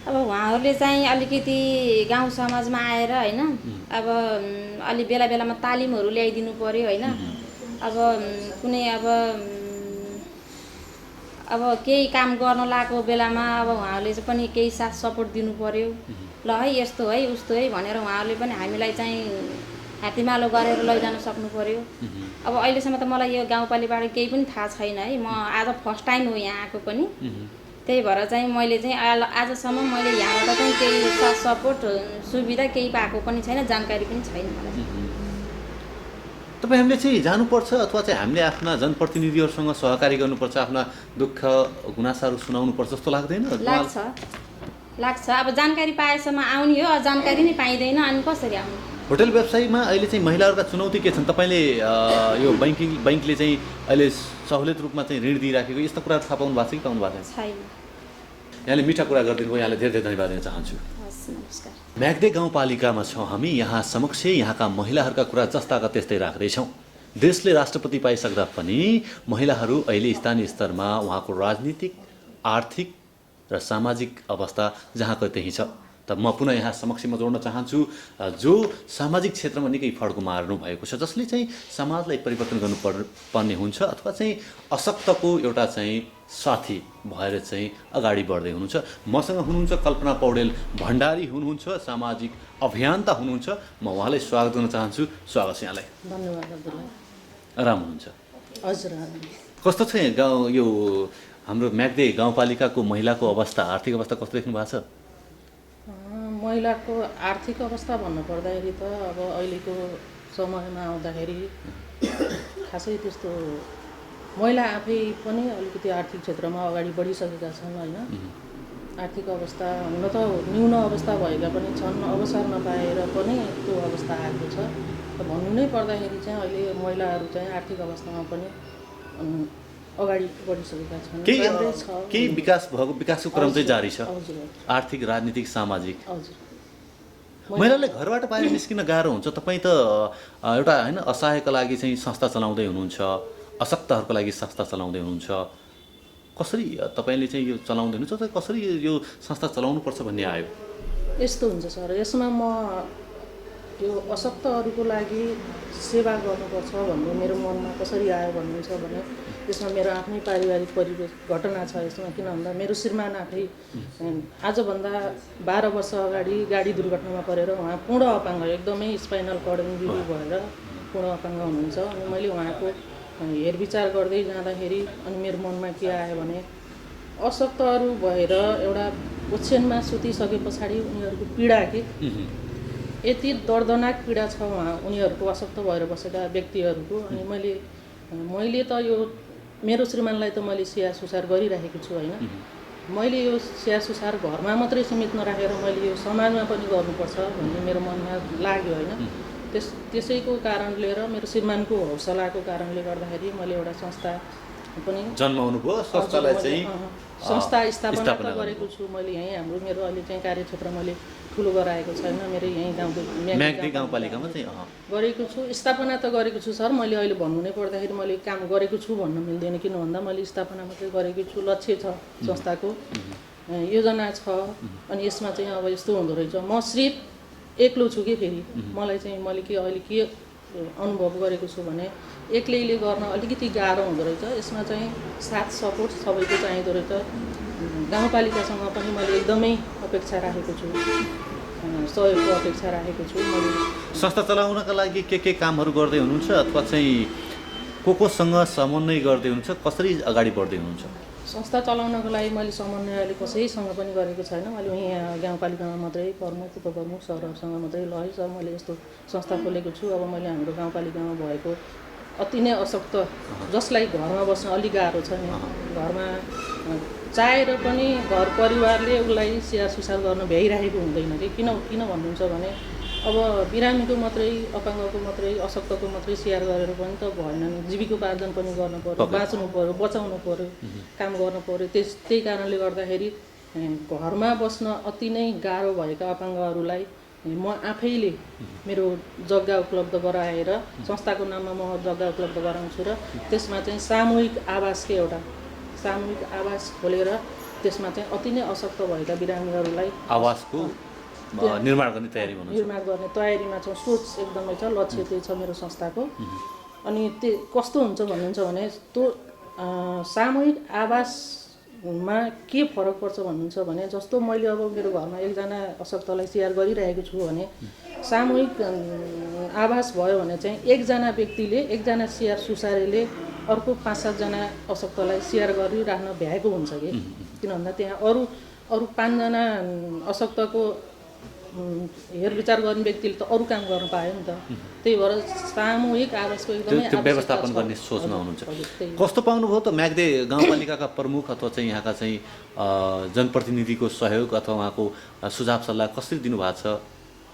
B: अब उहाँहरूले चाहिँ अलिकति गाउँ समाजमा आएर होइन, अब अलि बेला बेलामा तालिमहरू ल्याइदिनु पर्यो होइन। अब कुनै अब केही काम गर्न लागेको बेलामा अब उहाँहरूले चाहिँ पनि केही साथ सपोर्ट दिनु पर्यो। ल है यस्तो है उस्तो है भनेर उहाँहरूले पनि हामीलाई चाहिँ हात्तीमालो गरेर लैजान सक्नु पर्यो। अब अहिलेसम्म त मलाई यो गाउँपालिकाबाट केही पनि थाहा छैन है, म आज फर्स्ट टाइम हो यहाँ आएको पनि। त्यही भएर चाहिँ मैले चाहिँ आजसम्म मैले यहाँबाट चाहिँ केही साथ सपोर्ट सुविधा केही पाएको पनि छैन, जानकारी पनि छैन मलाई।
I: तपाईँ हामीले चाहिँ जानुपर्छ अथवा चाहिँ हामीले आफ्ना जनप्रतिनिधिहरूसँग सहकारी गर्नुपर्छ, आफ्ना दुःख गुनासाहरू सुनाउनुपर्छ जस्तो लाग्दैन?
B: लाग्छ अब जानकारी पाएसम्म आउने हो, जानकारी नै पाइँदैन अनि कसरी आउनु?
I: होटल व्यवसायमा अहिले चाहिँ महिलाहरूका चुनौती के छन्? तपाईँले यो बैङ्कले चाहिँ अहिले सहुलियत रूपमा चाहिँ ऋण दिइराखेको यस्तो कुराहरू थाहा पाउनु भएको छ कि पाउनु भएको छैन? यहाँले मिठा कुरा गरिदिनु भयो, यहाँलाई धेरै धेरै धन्यवाद दिन चाहन्छु। म्याग्दे गाउँपालिकामा छौँ हामी, यहाँ समक्ष यहाँका महिलाहरूका कुरा जस्ताका त्यस्तै राख्दैछौँ। देशले राष्ट्रपति पाइसक्दा पनि महिलाहरू अहिले स्थानीय स्तरमा उहाँको राजनीतिक, आर्थिक र सामाजिक अवस्था जहाँको त्यही छ। त म पुनः यहाँ समक्षमा जोड्न चाहन्छु जो सामाजिक क्षेत्रमा निकै फड्को मार्नु भएको छ, जसले चाहिँ समाजलाई परिवर्तन गर्नुपर्ने हुन्छ अथवा चाहिँ अशक्तको एउटा चाहिँ साथी भएर चाहिँ अगाडि बढ्दै हुनुहुन्छ। मसँग हुनुहुन्छ कल्पना पौडेल भण्डारी हुनुहुन्छ, सामाजिक अभियन्ता हुनुहुन्छ। म उहाँलाई स्वागत गर्न चाहन्छु। स्वागत छ यहाँलाई।
C: धन्यवाद।
I: आराम हुनुहुन्छ?
C: हजुर।
I: कस्तो छ गाउँ यो हाम्रो म्याग्दे गाउँपालिकाको महिलाको अवस्था, आर्थिक अवस्था कस्तो देख्नु भएको छ?
C: महिलाको आर्थिक अवस्था भन्नुपर्दाखेरि त अब अहिलेको समयमा आउँदाखेरि खासै त्यस्तो महिला आफै पनि अलिकति आर्थिक क्षेत्रमा अगाडि बढिसकेका छन् होइन। आर्थिक अवस्था हुन त न्यून अवस्था भएका पनि छन्, अवसर नपाएर पनि त्यो अवस्था आएको छ। भन्नु नै पर्दाखेरि चाहिँ अहिले महिलाहरू चाहिँ आर्थिक अवस्थामा पनि अगाडि बढिसकेका छन्।
I: केही विकासको क्रम चाहिँ जारी छ, आर्थिक, राजनीतिक, सामाजिक। महिलाले घरबाट बाहिर निस्किन गाह्रो हुन्छ। तपाईँ त एउटा होइन असहायका लागि चाहिँ संस्था चलाउँदै हुनुहुन्छ, अशक्तहरूको लागि संस्था चलाउँदै हुनुहुन्छ। कसरी तपाईँले चाहिँ यो चलाउँदै हुनुहुन्छ, कसरी यो संस्था चलाउनुपर्छ भन्ने आयो?
C: यस्तो हुन्छ सर, यसमा म यो अशक्तहरूको लागि सेवा गर्नुपर्छ भन्ने मेरो मनमा कसरी आयो भन्नुहुन्छ भने यसमा मेरो आफ्नै पारिवारिक परिवेश घटना छ यसमा। किन भन्दा मेरो श्रीमान आफै आजभन्दा 12 वर्ष अगाडि गाडी दुर्घटनामा परेर उहाँ पूर्ण अपाङ्ग, एकदमै स्पाइनल कर्ड इन्जुरी भएर पूर्ण अपाङ्ग हुनुहुन्छ। अनि मैले उहाँको हेरविचार गर्दै जाँदाखेरि अनि मेरो मनमा के आयो भने अशक्तहरू भएर एउटा ओछ्यानमा सुतिसके पछाडि उनीहरूको पीडा के यति दर्दनाक पीडा छ उहाँ उनीहरूको अशक्त भएर बसेका व्यक्तिहरूको। अनि मैले त यो मेरो श्रीमानलाई त मैले स्याहार सुसार गरिराखेको छु होइन। मैले यो स्याहार सुसार घरमा मात्रै सीमित नराखेर मैले यो समाजमा पनि गर्नुपर्छ भन्ने मेरो मनमा लाग्यो होइन। त्यसैको कारणले र मेरो श्रीमानको हौसलाको कारणले गर्दाखेरि मैले एउटा संस्था पनि
I: जन्माउनु भयो। संस्थालाई चाहिँ
C: संस्था स्थापना गरेको छु मैले यहीँ। मेरो अहिले चाहिँ कार्यक्षेत्र मैले ठुलो गराएको छैन मेरो यहीँ
I: म्याग्दी गाउँपालिकामा चाहिँ
C: गरेको छु। स्थापना त गरेको छु सर, मैले अहिले भन्नु नै पर्दाखेरि मैले काम गरेको छु भन्न मिल्दैन, किन भन्दा मैले स्थापना मात्रै गरेको छु। लक्ष्य छ संस्थाको, योजना छ, अनि यसमा चाहिँ अब यस्तो हुँदो रहेछ, म सिर्फ एक्लो छु कि फेरि मलाई चाहिँ मैले अहिले के अनुभव गरेको छु भने एक्लैले गर्न अलिकति गाह्रो हुँदो रहेछ। यसमा चाहिँ साथ सपोर्ट सबैको चाहिँदो रहेछ। गाउँपालिकासँग पनि मैले एकदमै अपेक्षा राखेको छु, सहयोगको अपेक्षा राखेको छु। मैले
I: संस्था चलाउनका लागि के कामहरू गर्दै हुनुहुन्छ अथवा चाहिँ कोसँग समन्वय गर्दै हुनुहुन्छ, कसरी अगाडि बढ्दै हुनुहुन्छ?
C: संस्था चलाउनको लागि मैले समन्वय अहिले कसैसँग पनि गरेको छैन। मैले यहाँ गाउँपालिकामा मात्रै प्रमुख उपप्रमुख सरहरूसँग मात्रै ल है सर मैले यस्तो संस्था खोलेको छु, अब मैले हाम्रो गाउँपालिकामा भएको अति नै अशक्त जसलाई घरमा बस्न अलिक गाह्रो छ नि, घरमा चाहेर पनि घर परिवारले उसलाई स्याहार सुसार गर्न भ्याइरहेको हुँदैन कि किन भन्नुहुन्छ भने अब बिरामीको मात्रै, अपाङ्गको मात्रै, अशक्तको मात्रै स्याहार गरेर पनि त भएन नि, जीविकोपार्जन पनि गर्नु पऱ्यो, बाँच्नु पऱ्यो, बचाउनु पऱ्यो, काम गर्नु पऱ्यो। त्यही कारणले गर्दाखेरि घरमा बस्न अति नै गाह्रो भएका अपाङ्गहरूलाई म आफैले मेरो जग्गा उपलब्ध गराएर संस्थाको नाममा म जग्गा उपलब्ध गराउँछु र त्यसमा चाहिँ सामूहिक आवास खोलेर त्यसमा चाहिँ अति नै अशक्त भएका बिरामीहरूलाई
I: आवासको निर्माण गर्ने
C: तयारीमा छ। सोच एकदमै छ, लक्ष्य त्यही छ मेरो संस्थाको। अनि त्यो कस्तो हुन्छ भन्नुहुन्छ भने त्यो सामूहिक आवासमा के फरक पर्छ भन्नुहुन्छ भने जस्तो मैले अब मेरो घरमा एकजना अशक्तलाई स्याहार गरिरहेको छु भने सामूहिक आवास भयो भने चाहिँ एकजना व्यक्तिले, एकजना स्याहार सुसारेले अर्को 5-7 जना अशक्तलाई स्याहार गरिराख्न भ्याएको हुन्छ कि, किन भन्दा त्यहाँ अरू 5 जना अशक्तको हेरविचार गर्ने व्यक्तिले त अरू काम गर्न पायो नि त। त्यही भएर सामूहिक आवासको एकदमै
I: व्यवस्थापन गर्ने सोचमा हुनुहुन्छ। कस्तो पाउनुभयो त म्याग्दी गाउँपालिकाका प्रमुख अथवा चाहिँ यहाँका चाहिँ जनप्रतिनिधिको सहयोग अथवा उहाँको सुझाव सल्लाह कसरी दिनुभएको छ,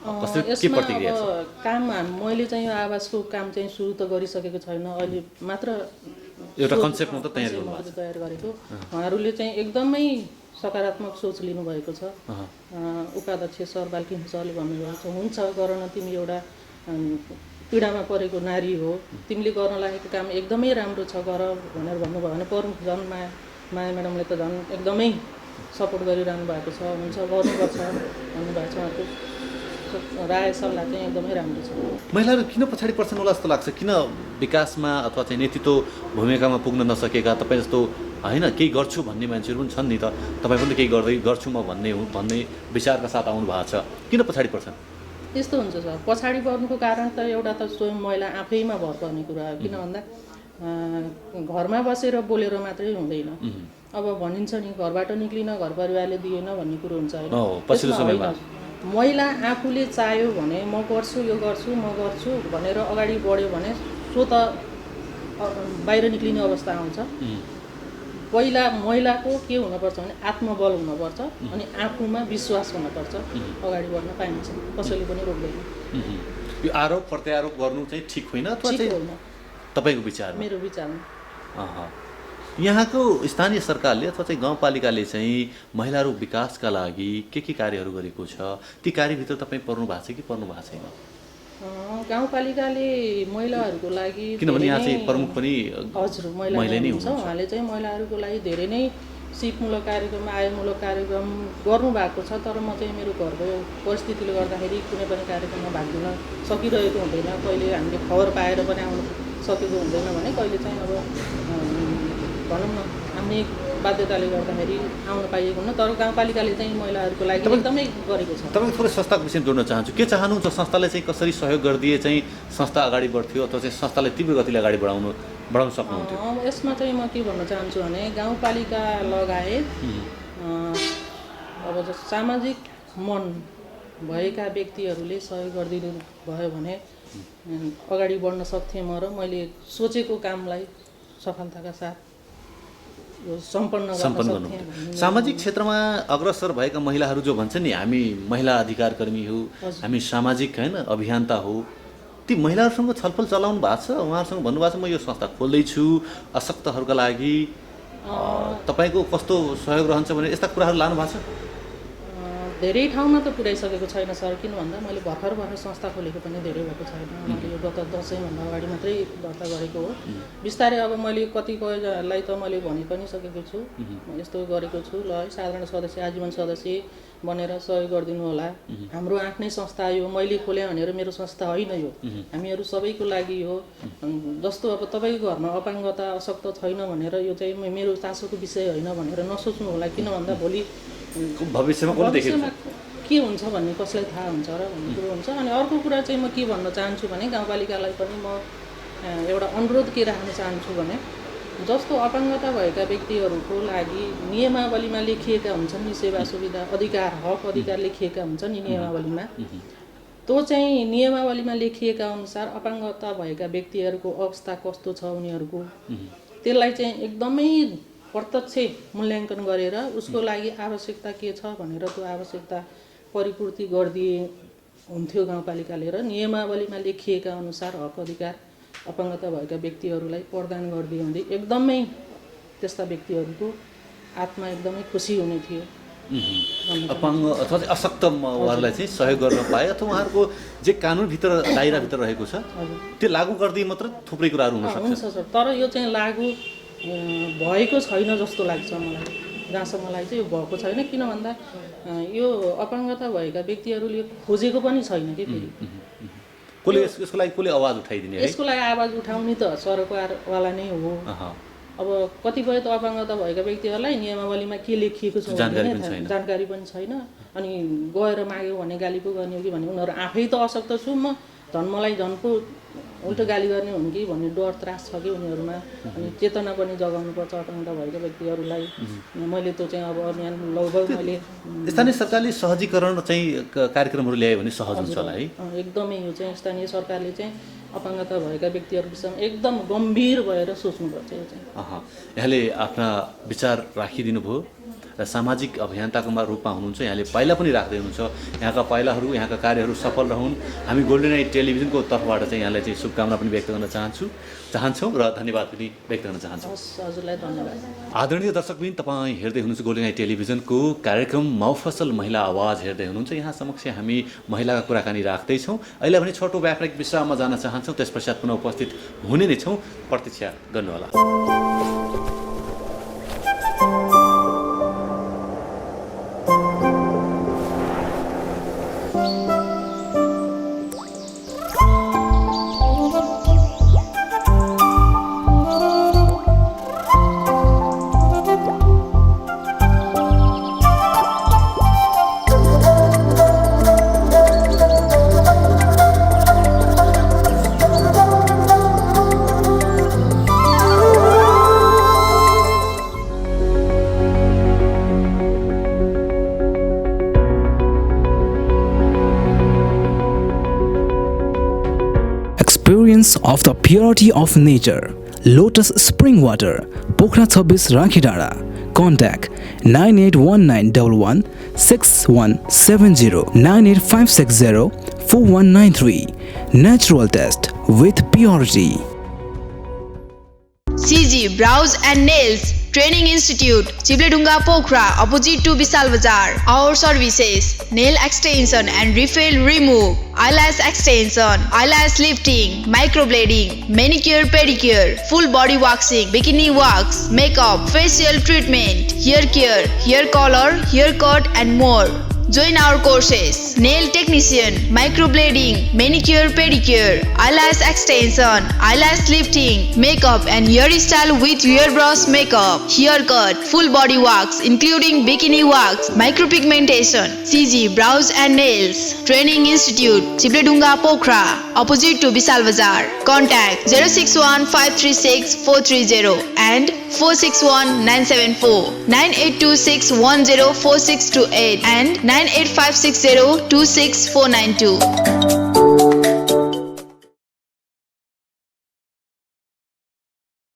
I: कसरी के प्रतिक्रिया छ?
C: काम मैले चाहिँ यो आवासको काम चाहिँ सुरु त गरिसकेको छैन, अहिले मात्र
I: एउटा कन्सेप्ट मात्र
C: तयार गरेको। उहाँहरूले चाहिँ एकदमै सकारात्मक सोच लिनुभएको छ। उपाध्यक्ष सर बाल्किन सरले भन्नुभएको छ हुन्छ गर्न, तिमी एउटा पीडामा परेको नारी हो, तिमीले गर्न लागेको काम एकदमै राम्रो छ गर भनेर भन्नुभयो भने प्रमुख झन् माया म्याडमले त झन् एकदमै सपोर्ट गरिरहनु भएको छ, हुन्छ गर्नुपर्छ भन्नुभएको छ। उहाँको राय सल्लाह चाहिँ एकदमै राम्रो छ।
I: महिलाहरू किन पछाडि पर्छन् होला जस्तो लाग्छ? किन विकासमा अथवा चाहिँ नेतृत्व भूमिकामा पुग्न नसकेका? तपाईँ जस्तो होइन केही गर्छु भन्ने मान्छेहरू पनि छन् नि त, तपाईँ पनि त केही गर्छु म भन्ने विचारका साथ आउनु भएको छ, किन पछाडि पर्छन्?
C: यस्तो हुन्छ सर, पछाडि पर्नुको कारण त एउटा त स्वयं महिला आफैमा भर पर्ने कुरा हो। किन भन्दा घरमा बसेर बोलेर मात्रै हुँदैन। अब भनिन्छ नि घरबाट निक्लिन घर परिवारले दिएन भन्ने कुरो हुन्छ होइन। महिला आफूले चाह्यो भने म गर्छु, यो गर्छु, म गर्छु भनेर अगाडि बढ्यो भने सो त बाहिर निक्लिने अवस्था आउँछ। पहिला महिलाको के हुनुपर्छ भने आत्मबल हुनुपर्छ अनि आफूमा विश्वास हुनुपर्छ, अगाडि बढ्न पाइन्छ, कसैले पनि रोक्दैन।
I: यो आरोप प्रत्यारोप गर्नु चाहिँ ठिक होइन अथवा चाहिँ तपाईँको विचारमा?
C: मेरो विचारमा
I: यहाँको स्थानीय सरकारले अथवा चाहिँ गाउँपालिकाले चाहिँ महिलाहरू विकासका लागि के कार्यहरू गरेको छ? ती कार्यभित्र तपाईँ पर्नु भएको छ कि पर्नु भएको छैन?
C: गाउँपालिकाले महिलाहरूको लागि
I: किनभने यहाँ चाहिँ प्रमुख पनि
C: हजुर महिला नै हुन्छ। उहाँले चाहिँ महिलाहरूको लागि धेरै नै सिपमूलक कार्यक्रम, आयमूलक कार्यक्रम गर्नुभएको छ। तर म चाहिँ मेरो घरको परिस्थितिले गर्दाखेरि कुनै पनि कार्यक्रममा भाग लिन सकिरहेको हुँदैन। कहिले हामीले खबर पाएर पनि आउनु सकेको हुँदैन भने कहिले चाहिँ अब भनौँ न हामी बाध्यताले गर्दाखेरि आउन पाइएको हुन्न। तर गाउँपालिकाले चाहिँ महिलाहरूको लागि एकदमै गरेको छ।
I: तपाईँ थोरै संस्थाको विषयमा जोड्न चाहन्छु। के चाहनुहुन्छ संस्थाले चाहिँ कसरी सहयोग गरिदिए चाहिँ संस्था अगाडि बढ्थ्यो अथवा चाहिँ संस्थाले तीव्र गतिले अगाडि बढाउन सक्नुहुन्थ्यो?
C: यसमा चाहिँ म के भन्न चाहन्छु भने गाउँपालिका लगायत अब सामाजिक मन भएका व्यक्तिहरूले सहयोग गरिदिनु भयो भने अगाडि बढ्न सक्थेँ म र मैले सोचेको कामलाई सफलताका साथ सम्पन्न गर्नु।
I: सामाजिक क्षेत्रमा अग्रसर भएका महिलाहरू जो भन्छन् नि हामी महिला अधिकार कर्मी हो, हामी सामाजिक होइन अभियन्ता हो, ती महिलाहरूसँग छलफल चलाउनु भएको छ? उहाँहरूसँग भन्नुभएको छ म यो संस्था खोल्दैछु अशक्तहरूका लागि, तपाईँको कस्तो सहयोग रहन्छ भने यस्ता कुराहरू लानु भएको छ?
C: धेरै ठाउँमा त पुर्याइसकेको छैन सर, किन भन्दा मैले भर्खर संस्था खोलेको पनि धेरै भएको छैन। मैले यो गत दसैँभन्दा अगाडि मात्रै दर्ता गरेको हो। बिस्तारै अब मैले कतिपयलाई त मैले भनि पनि सकेको छु, यस्तो गरेको छु, ल है साधारण सदस्य आजीवन सदस्य बनेर सहयोग गरिदिनु होला। हाम्रो आफ्नै संस्था यो, मैले खोलेँ भनेर मेरो संस्था होइन यो, हामीहरू सबैको लागि हो। जस्तो अब तपाईँको घरमा अपाङ्गता अशक्त छैन भनेर यो चाहिँ मेरो चासोको विषय होइन भनेर नसोच्नु होला, किन भन्दा भोलि
I: भविष्यमा
C: के हुन्छ भन्ने कसलाई थाहा हुन्छ र भन्ने कुरो हुन्छ। अनि अर्को कुरा चाहिँ म के भन्न चाहन्छु भने गाउँपालिकालाई पनि म एउटा अनुरोध के राख्न चाहन्छु भने जस्तो अपाङ्गता भएका व्यक्तिहरूको लागि नियमावलीमा लेखिएका हुन्छन् नि सेवा सुविधा अधिकार हक अधिकार लेखिएका हुन्छन् नि नियमावलीमा, त्यो चाहिँ नियमावलीमा लेखिएका अनुसार अपाङ्गता भएका व्यक्तिहरूको अवस्था कस्तो छ उनीहरूको त्यसलाई चाहिँ एकदमै प्रत्यक्ष मूल्याङ्कन गरेर उसको लागि आवश्यकता के छ भनेर त्यो आवश्यकता परिपूर्ति गरिदिए हुन्थ्यो गाउँपालिकाले र नियमावलीमा लेखिएका अनुसार हक अधिकार अपाङ्गता भएका व्यक्तिहरूलाई प्रदान गरिदिए भने एकदमै त्यस्ता व्यक्तिहरूको आत्मा एकदमै खुसी हुने थियो।
I: अपाङ्ग अथवा अशक्त उहाँहरूलाई चाहिँ सहयोग गर्न पाए अथवा उहाँहरूको जे कानुनभित्र दायराभित्र रहेको छ त्यो लागू गरिदिए मात्र थुप्रै कुराहरू हुनसक्छ।
C: हुन्छ सर, तर यो चाहिँ लागू भएको छैन जस्तो लाग्छ मलाई, जहाँसम्मलाई चाहिँ यो भएको छैन। किन भन्दा यो अपाङ्गता भएका व्यक्तिहरूले खोजेको पनि छैन कि फेरि
I: कसले यसको लागि कसले आवाज उठाइदिने है?
C: यसको लागि आवाज उठाउने त सरकारवाला नै हो। अब कतिपय त अपाङ्गता भएका व्यक्तिहरूलाई नियमावलीमा के लेखिएको छ जानकारी पनि छैन, अनि गएर माग्यो भने गाली पो गर्ने हो कि भने उनीहरू आफै त अशक्त छु म, झन् मलाई झन् पो उल्टो गाली गर्ने हुन् कि भन्ने डर त्रास छ कि उनीहरूमा। अनि चेतना पनि जगाउनुपर्छ अपाङ्गता भएका व्यक्तिहरूलाई। मैले त्यो चाहिँ अब अभियान लगभग मैले
I: स्थानीय सरकारले सहजीकरण चाहिँ कार्यक्रमहरू ल्यायो भने सहज हुन्छ होला है?
C: एकदमै यो चाहिँ स्थानीय सरकारले चाहिँ अपाङ्गता भएका व्यक्तिहरू विषयमा एकदम गम्भीर भएर सोच्नुपर्छ यो चाहिँ।
I: यहाँले आफ्ना विचार राखिदिनु भयो र सामाजिक अभियन्ताको रूपमा हुनुहुन्छ, यहाँले पाइला पनि राख्दै हुनुहुन्छ। यहाँका पाइलाहरू यहाँका कार्यहरू सफल रहन्। हामी गोल्डन नाइट टेलिभिजनको तर्फबाट चाहिँ यहाँलाई चाहिँ शुभकामना पनि व्यक्त गर्न चाहन्छौँ र धन्यवाद पनि व्यक्त गर्न चाहन्छौँ।
C: हजुरलाई धन्यवाद।
I: आदरणीय दर्शकबिन, तपाईँ हेर्दै हुनुहुन्छ गोल्डन नाइट टेलिभिजनको कार्यक्रम मफसल महिला आवाज हेर्दै हुनुहुन्छ। यहाँ समक्ष हामी महिलाका कुराकानी राख्दैछौँ। अहिले भने छोटो व्यापारिक विश्राममा जान चाहन्छौँ, त्यस पश्चात पुनः उपस्थित हुने नै छौँ, प्रतीक्षा गर्नुहोला।
J: Experience of the purity of nature. Lotus Spring Water, Pokhara 26 Rakhidara. Contact 9819116170 98560 4193. Natural test with purity.
K: CG Brows and Nails Training Institute, Chibledunga Pokhara, opposite to Bisal Bazaar. Our services: nail extension and refill remove, eyelash extension, eyelash lifting, microblading, manicure pedicure, full body waxing, bikini wax, makeup, facial treatment, hair care, hair color, haircut and more. Join our courses: nail technician, microblading, manicure pedicure, eyelash extension, eyelash lifting, makeup and hairstyle with hairbrush makeup, haircut, full body wax including bikini wax, micropigmentation. CG Brows and Nails Training Institute, Chibledunga Pokhara, opposite to Bisal Bazaar. Contact 061-536-430 and 461-974, 9826-104628 and 98560-26492.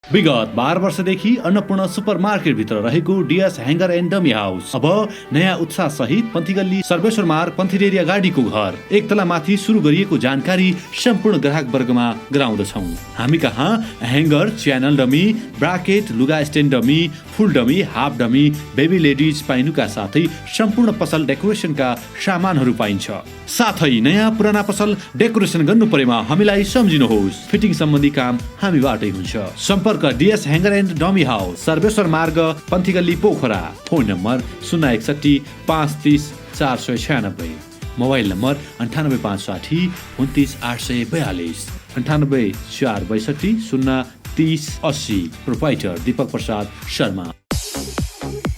I: विगत 12 वर्षदेखि अन्नपूर्ण सुपरमार्केटभित्र रहेको DS hanger and dummy house अब नयाँ उत्साह सहित पन्थीगल्ली सर्वेश्वर मार्ग पन्थीरेरिया गाडीको घर एक तला माथि सुरु गरिएको जानकारी सम्पूर्ण ग्राहक वर्गमा गराउँदछौँ। हामी कहाँ ह्याङ्गर, च्यानल डमी, ब्राकेट, लुगा stand dummy, full dummy, half dummy, baby ladies पाइनुका साथै सम्पूर्ण पसल डेकोरेसनका सामानहरू पाइन्छ। साथै नयाँ पुराना पसल डेकोरेसन गर्नु परेमा हामीलाई सम्झिनुहोस्। फिटिङ सम्बन्धी काम हामीबाटै हुन्छ। सम्पर्क DS hanger and dummy house, Sarveshwar Marg, Panthigalli, Pokhara. Phone number 061 530 496, mobile number 98 560 29 842, 98 462 0 30 80। Proprietor Deepak Prasad Sharma.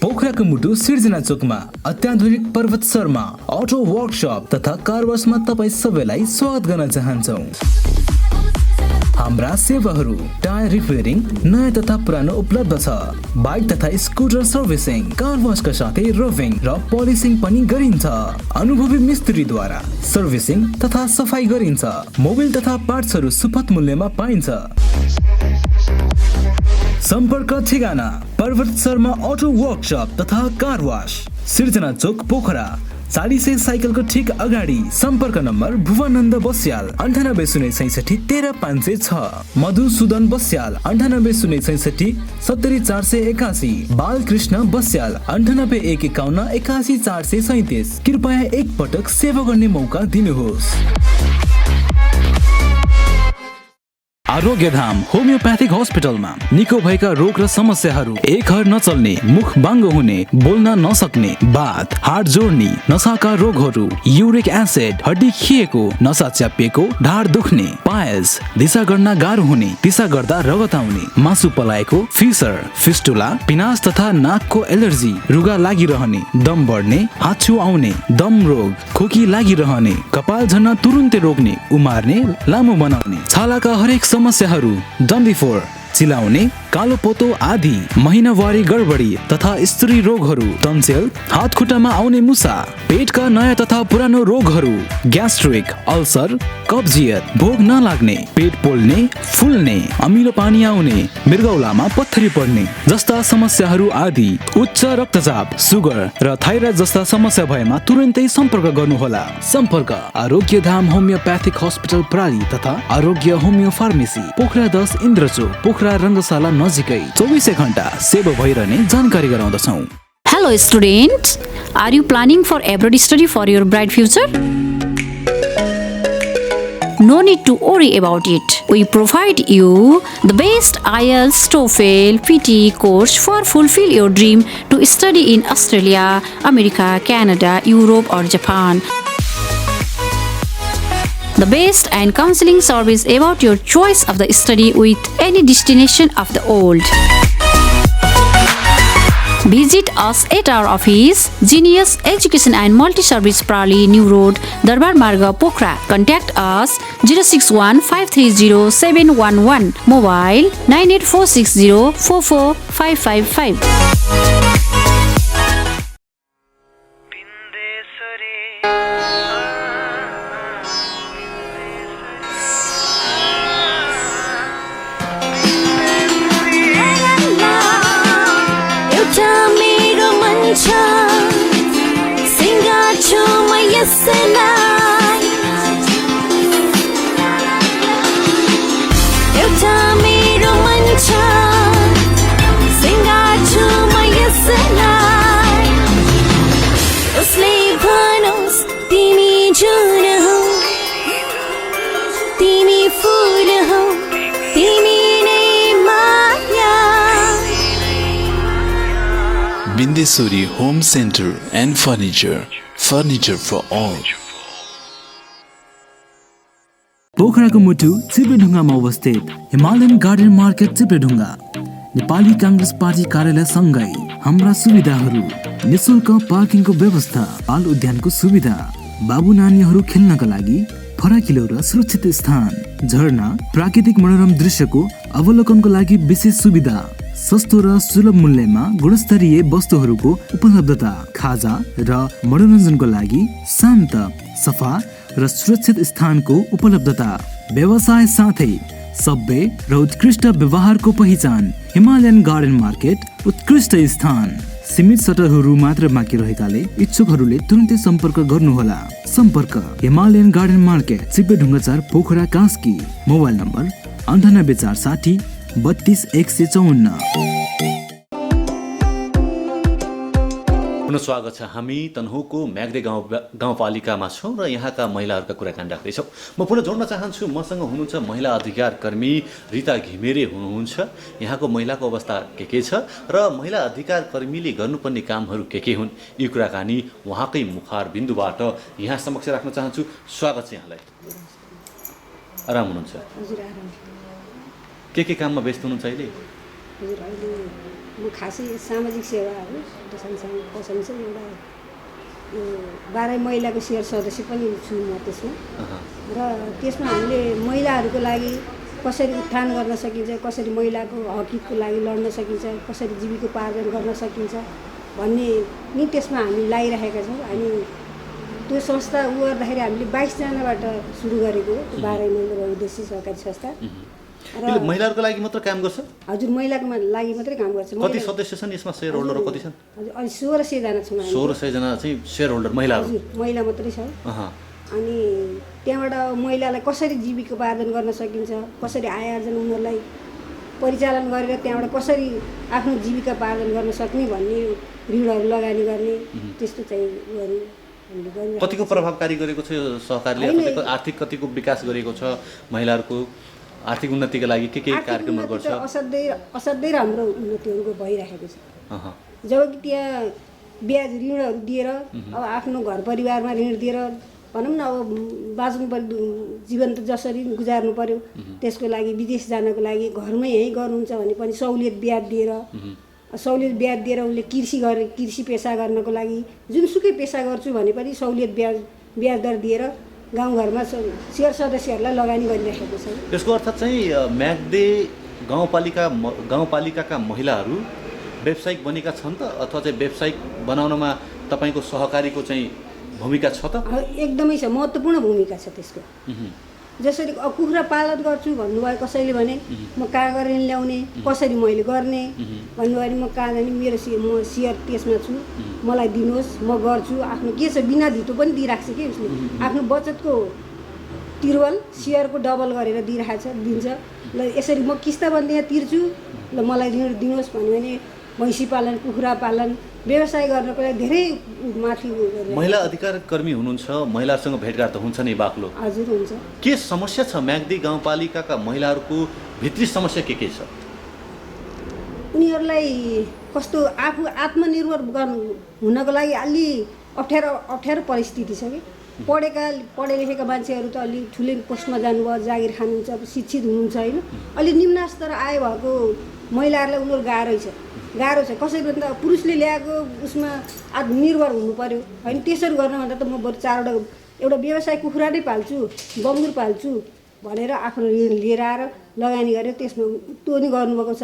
J: पोखराको मुटु सिर्जना चोकमा अत्याधुनिक पर्वत शर्मा अटो वर्कशप तथा कार वासमा तपाईँ सबैलाई स्वागत गर्न चाहन्छौँ। हाम्रा सेवाहरू टायर रिपेयरिङ नयाँ तथा पुरानो उपलब्ध छ। बाइक तथा स्कुटर सर्भिसिङ, कार वासका साथै रोभिङ र पोलिसिङ पनि गरिन्छ। अनुभवी मिस्त्रीद्वारा सर्भिसिङ तथा सफाई गरिन्छ। मोबिल तथा पार्ट्सहरू सुपथ मूल्यमा पाइन्छ। सम्पर्क ठेगाना पर्वत शर्मा अटो वर्कशप तथा कार वास, सिर्जना चोक, पोखरा। 40 साइकलको ठिक अगाडि। सम्पर्क नम्बर भुवनन्द बस्याल 98 066 13506, मधुसूदन बस्याल 98 066 70 481, बालकृष्ण बस्याल 98 151 81 437। कृपया एक पटक सेवा गर्ने मौका दिनुहोस्। आरोग्यधाम होमियोप्याथिक हस्पिटलमा निको भएका रोग र समस्याहरू, एक हर नचल्ने, मुख बाङ्गो हुने, बोल्न नसक्ने, बात, हाड जोड्ने, नसाका रोगहरू, युरिक एसिड, हड्डी खिएको, नसा च्यापिएको, ढाड दुख्ने, पायल्स, दिशा गर्न गाह्रो हुने, दिशा गर्दा रगत आउने, मासु पलाएको, फिसर, फिस्टुला, पिनास तथा नाकको एलर्जी, रुगा लागिरहने, दम बढ्ने, हाच्छु आउने, दम रोग, खोकी लागिरहने, कपाल झर्न तुरुन्तै रोक्ने, उमार्ने, लामो बनाउने, छालाका हरेक समस्याहरू, डन्डीफोर, चिलाउने, कालो पोतो आदि, महिनावारी गडबडी तथा स्त्री रोगहरू, टन्सिल, हात खुट्टामा आउने मुसा, पेटका नयाँ तथा पुरानो रोगहरू, ग्यास्ट्रिक, अल्सर, कब्जियत, भोग नलाग्ने, पेट पोल्ने, फुल्ने, अमिलो पानी आउने, मृगौलामा पत्थरी पर्ने जस्ता समस्याहरू आदि, उच्च रक्तचाप, सुगर र थाइरोइड जस्ता समस्या भएमा तुरन्तै सम्पर्क गर्नुहोला। सम्पर्क आरोग्यधाम होमियोप्याथिक हस्पिटल प्राली तथा आरोग्य होमियो फार्मेसी, पोखरा 10 इन्द्रचोक, पोखरा रङ्गशाला नजिकै 24 घण्टा सेवा भइरहने जानकारी गराउँदछौँ।
L: Hello students, are you planning for abroad study for your bright future? No need to worry about it. We provide you the best IELTS, TOEFL, PT course for fulfill your dream to study in Australia, America, Canada, Europe or Japan. The best and counseling service about your choice of the study with any destination of the world. Visit us at our office, Genius Education and Multi-Service Prali, New Road, Darbar Marga, Pokhara. Contact us 061 530 711, mobile 98460 44555.
M: Bindesuri Home Center and Furniture, furniture for all.
J: पोखराको मुटु चिप्लेढुङ्गामा अवस्थित Himalayan garden market Chipledhunga, Nepali Congress party कार्यालय सँगै हाम्रा सुविधाहरू, निशुल्क पार्किङको व्यवस्था, बाल उद्यानको सुविधा, बाबु नानीहरू खेल्नका लागि फराकिलो र सुरक्षित स्थान, झरना, प्राकृतिक मनोरम दृश्यको अवलोकनको लागि विशेष सुविधा, सस्तो र सुलभ मूल्यमा गुणस्तरीय वस्तुहरूको उपलब्धता, खाजा र मनोरञ्जनको लागि शान्त, सफा र सुरक्षित स्थानको उपलब्धता, व्यवसाय साथै सभ्य र उत्कृष्ट व्यवहारको पहिचान। हिमालयन गार्डन मार्केट उत्कृष्ट स्थान। सीमित सटरहरू मात्र बाँकी रहेकाले इच्छुकहरूले तुरन्तै सम्पर्क गर्नुहोला। सम्पर्क Himalayan garden market, Chipledhunga 4, Pokhara, Kaski. Mobile number 98 460 32 154।
I: पुनः स्वागत छ। हामी तनहुँको म्याग्दे गाउँपालिकामा छौँ र यहाँका महिलाहरूका कुराकानी राख्दैछौँ। म पुनः जोड्न चाहन्छु, मसँग हुनुहुन्छ महिला अधिकार कर्मी रिता घिमिरे हुनुहुन्छ। यहाँको महिलाको अवस्था के छ र महिला अधिकार कर्मीले गर्नुपर्ने कामहरू के हुन्, यी कुराकानी उहाँकै मुखार बिन्दुबाट यहाँ समक्ष राख्न चाहन्छु। स्वागत छ यहाँलाई। आराम हुनुहुन्छ?
N: हजुर आराम।
I: के काममा व्यस्त हुनुहुन्छ अहिले?
N: हजुर अहिले म खासै सामाजिक सेवाहरू सँगसँगै पसन्छ। एउटा यो 12 महिलाको सेयर सदस्य पनि छु म त्यसमा। र त्यसमा हामीले महिलाहरूको लागि कसरी उत्थान गर्न सकिन्छ, कसरी महिलाको हकको लागि लड्न सकिन्छ, कसरी जीविकोपार्जन गर्न सकिन्छ भन्ने नि त्यसमा हामी लागिरहेका छौँ। अनि त्यो संस्था गर्दाखेरि हामीले 22 जनाबाट सुरु गरेको 12 महिला बहुउद्देश्य सहकारी संस्था।
I: र महिलाहरूको लागि मात्र काम गर्छ?
N: हजुर, महिलाको लागि मात्रै काम गर्छ।
I: कति सदस्य छन् यसमा? शेयर होल्डर कति छन्?
N: हजुर, अहिले 1600 जना छौँ।
I: 1600 जना चाहिँ शेयर होल्डर महिलाहरू?
N: हजुर, महिला मात्रै छ। अनि त्यहाँबाट महिलालाई कसरी जीविकोपार्जन गर्न सकिन्छ, कसरी आय आर्जन उनीहरूलाई परिचालन गरेर त्यहाँबाट कसरी आफ्नो जीविकोपार्जन गर्न सक्ने भन्ने ऋणहरू लगानी गर्ने त्यस्तो चाहिँ गऱ्यौँ।
I: कतिको प्रभावकारी गरेको छ यो सहकारीले? आर्थिक कतिको विकास गरेको छ? महिलाहरूको आर्थिक उन्नतिका लागि के कार्यक्रमहरू गर्छ?
N: असाध्यै राम्रो उन्नतिहरू भइरहेको छ। जब कि त्यहाँ ब्याज ऋणहरू दिएर अब आफ्नो घर परिवारमा ऋण दिएर भनौँ न, अब बाँच्नु पर्यो, जीवन त जसरी गुजार्नु पर्यो, त्यसको लागि विदेश जानको लागि घरमै यहीँ गर्नुहुन्छ भने पनि सहुलियत ब्याज दिएर उसले कृषि पेसा गर्नको लागि जुनसुकै पेसा गर्छु भने पनि सहुलियत ब्याज दर दिएर गाउँघरमा सेयर सदस्यहरूलाई लगानी गरिरहेको छ।
I: यसको अर्थ चाहिँ म्याग्दे गाउँपालिकाका महिलाहरू व्यावसायिक बनेका छन् त, अथवा चाहिँ व्यावसायिक बनाउनमा तपाईँको सहकारीको चाहिँ भूमिका छ त?
N: एकदमै छ, महत्त्वपूर्ण भूमिका छ त्यसको। जसरी कुखुरा पालन गर्छु भन्नुभयो कसैले भने म कहाँ गएर ऋण ल्याउने, कसरी मैले गर्ने भन्नुभयो भने म कहाँ जाने, म सेयर त्यसमा छु, मलाई दिनुहोस्, म गर्छु। आफ्नो के छ बिना धितो पनि दिइराख्छ कि उसले, आफ्नो बचतको तिर्वल सेयरको डबल गरेर दिन्छ। ल यसरी म किस्ताबन्दी तिर्छु, ल मलाई ऋण दिनुहोस् भन्यो भने भैँसी पालन, कुखुरा पालन, व्यवसाय गर्नको लागि धेरै माथि।
I: महिला अधिकार कर्मी हुनुहुन्छ, महिलाहरूसँग भेटघाट त हुन्छ नि बाक्लो?
N: हजुर हुन्छ।
I: के समस्या छ म्याग्दी गाउँपालिकाका महिलाहरूको भित्री समस्या के छ?
N: उनीहरूलाई कस्तो आफू आत्मनिर्भर हुनको लागि अलि अप्ठ्यारो परिस्थिति छ कि। पढे लेखेका मान्छेहरू त अलि ठुलै पोस्टमा जानुभयो, जागिर खानुहुन्छ, शिक्षित हुनुहुन्छ होइन। अलि निम्न स्तर आय भएको महिलाहरूलाई उनीहरू गाह्रो छ। कसरी भन्दा पुरुषले ल्याएको उसमा आत्मनिर्भर हुनु पर्यो होइन। त्यसरी गर्नुभन्दा त म बरु 4वटा एउटा व्यवसाय कुखुरा नै पाल्छु, बङ्गुर पाल्छु भनेर आफ्नो ऋण लिएर आएर लगानी गरेर त्यसमा त्यो नि गर्नुभएको छ।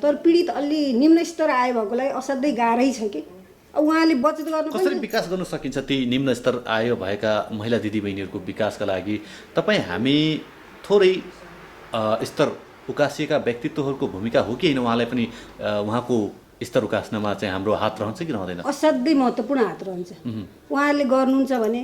N: तर पीडित अलि निम्न स्तर आय भएकोलाई असाध्यै गाह्रै छ कि। अब उहाँले बचत गर्नु
I: कसरी विकास गर्न सकिन्छ ती निम्न स्तर आय भएका महिला दिदीबहिनीहरूको विकासका लागि? हामी थोरै स्तर उकासिएका व्यक्तित्वहरूको भूमिका हो कि होइन? उहाँलाई पनि उहाँको स्तर उकास्नमा चाहिँ हाम्रो हात रहन्छ कि रहँदैन?
N: असाध्यै महत्त्वपूर्ण हात रहन्छ। उहाँहरूले गर्नुहुन्छ भने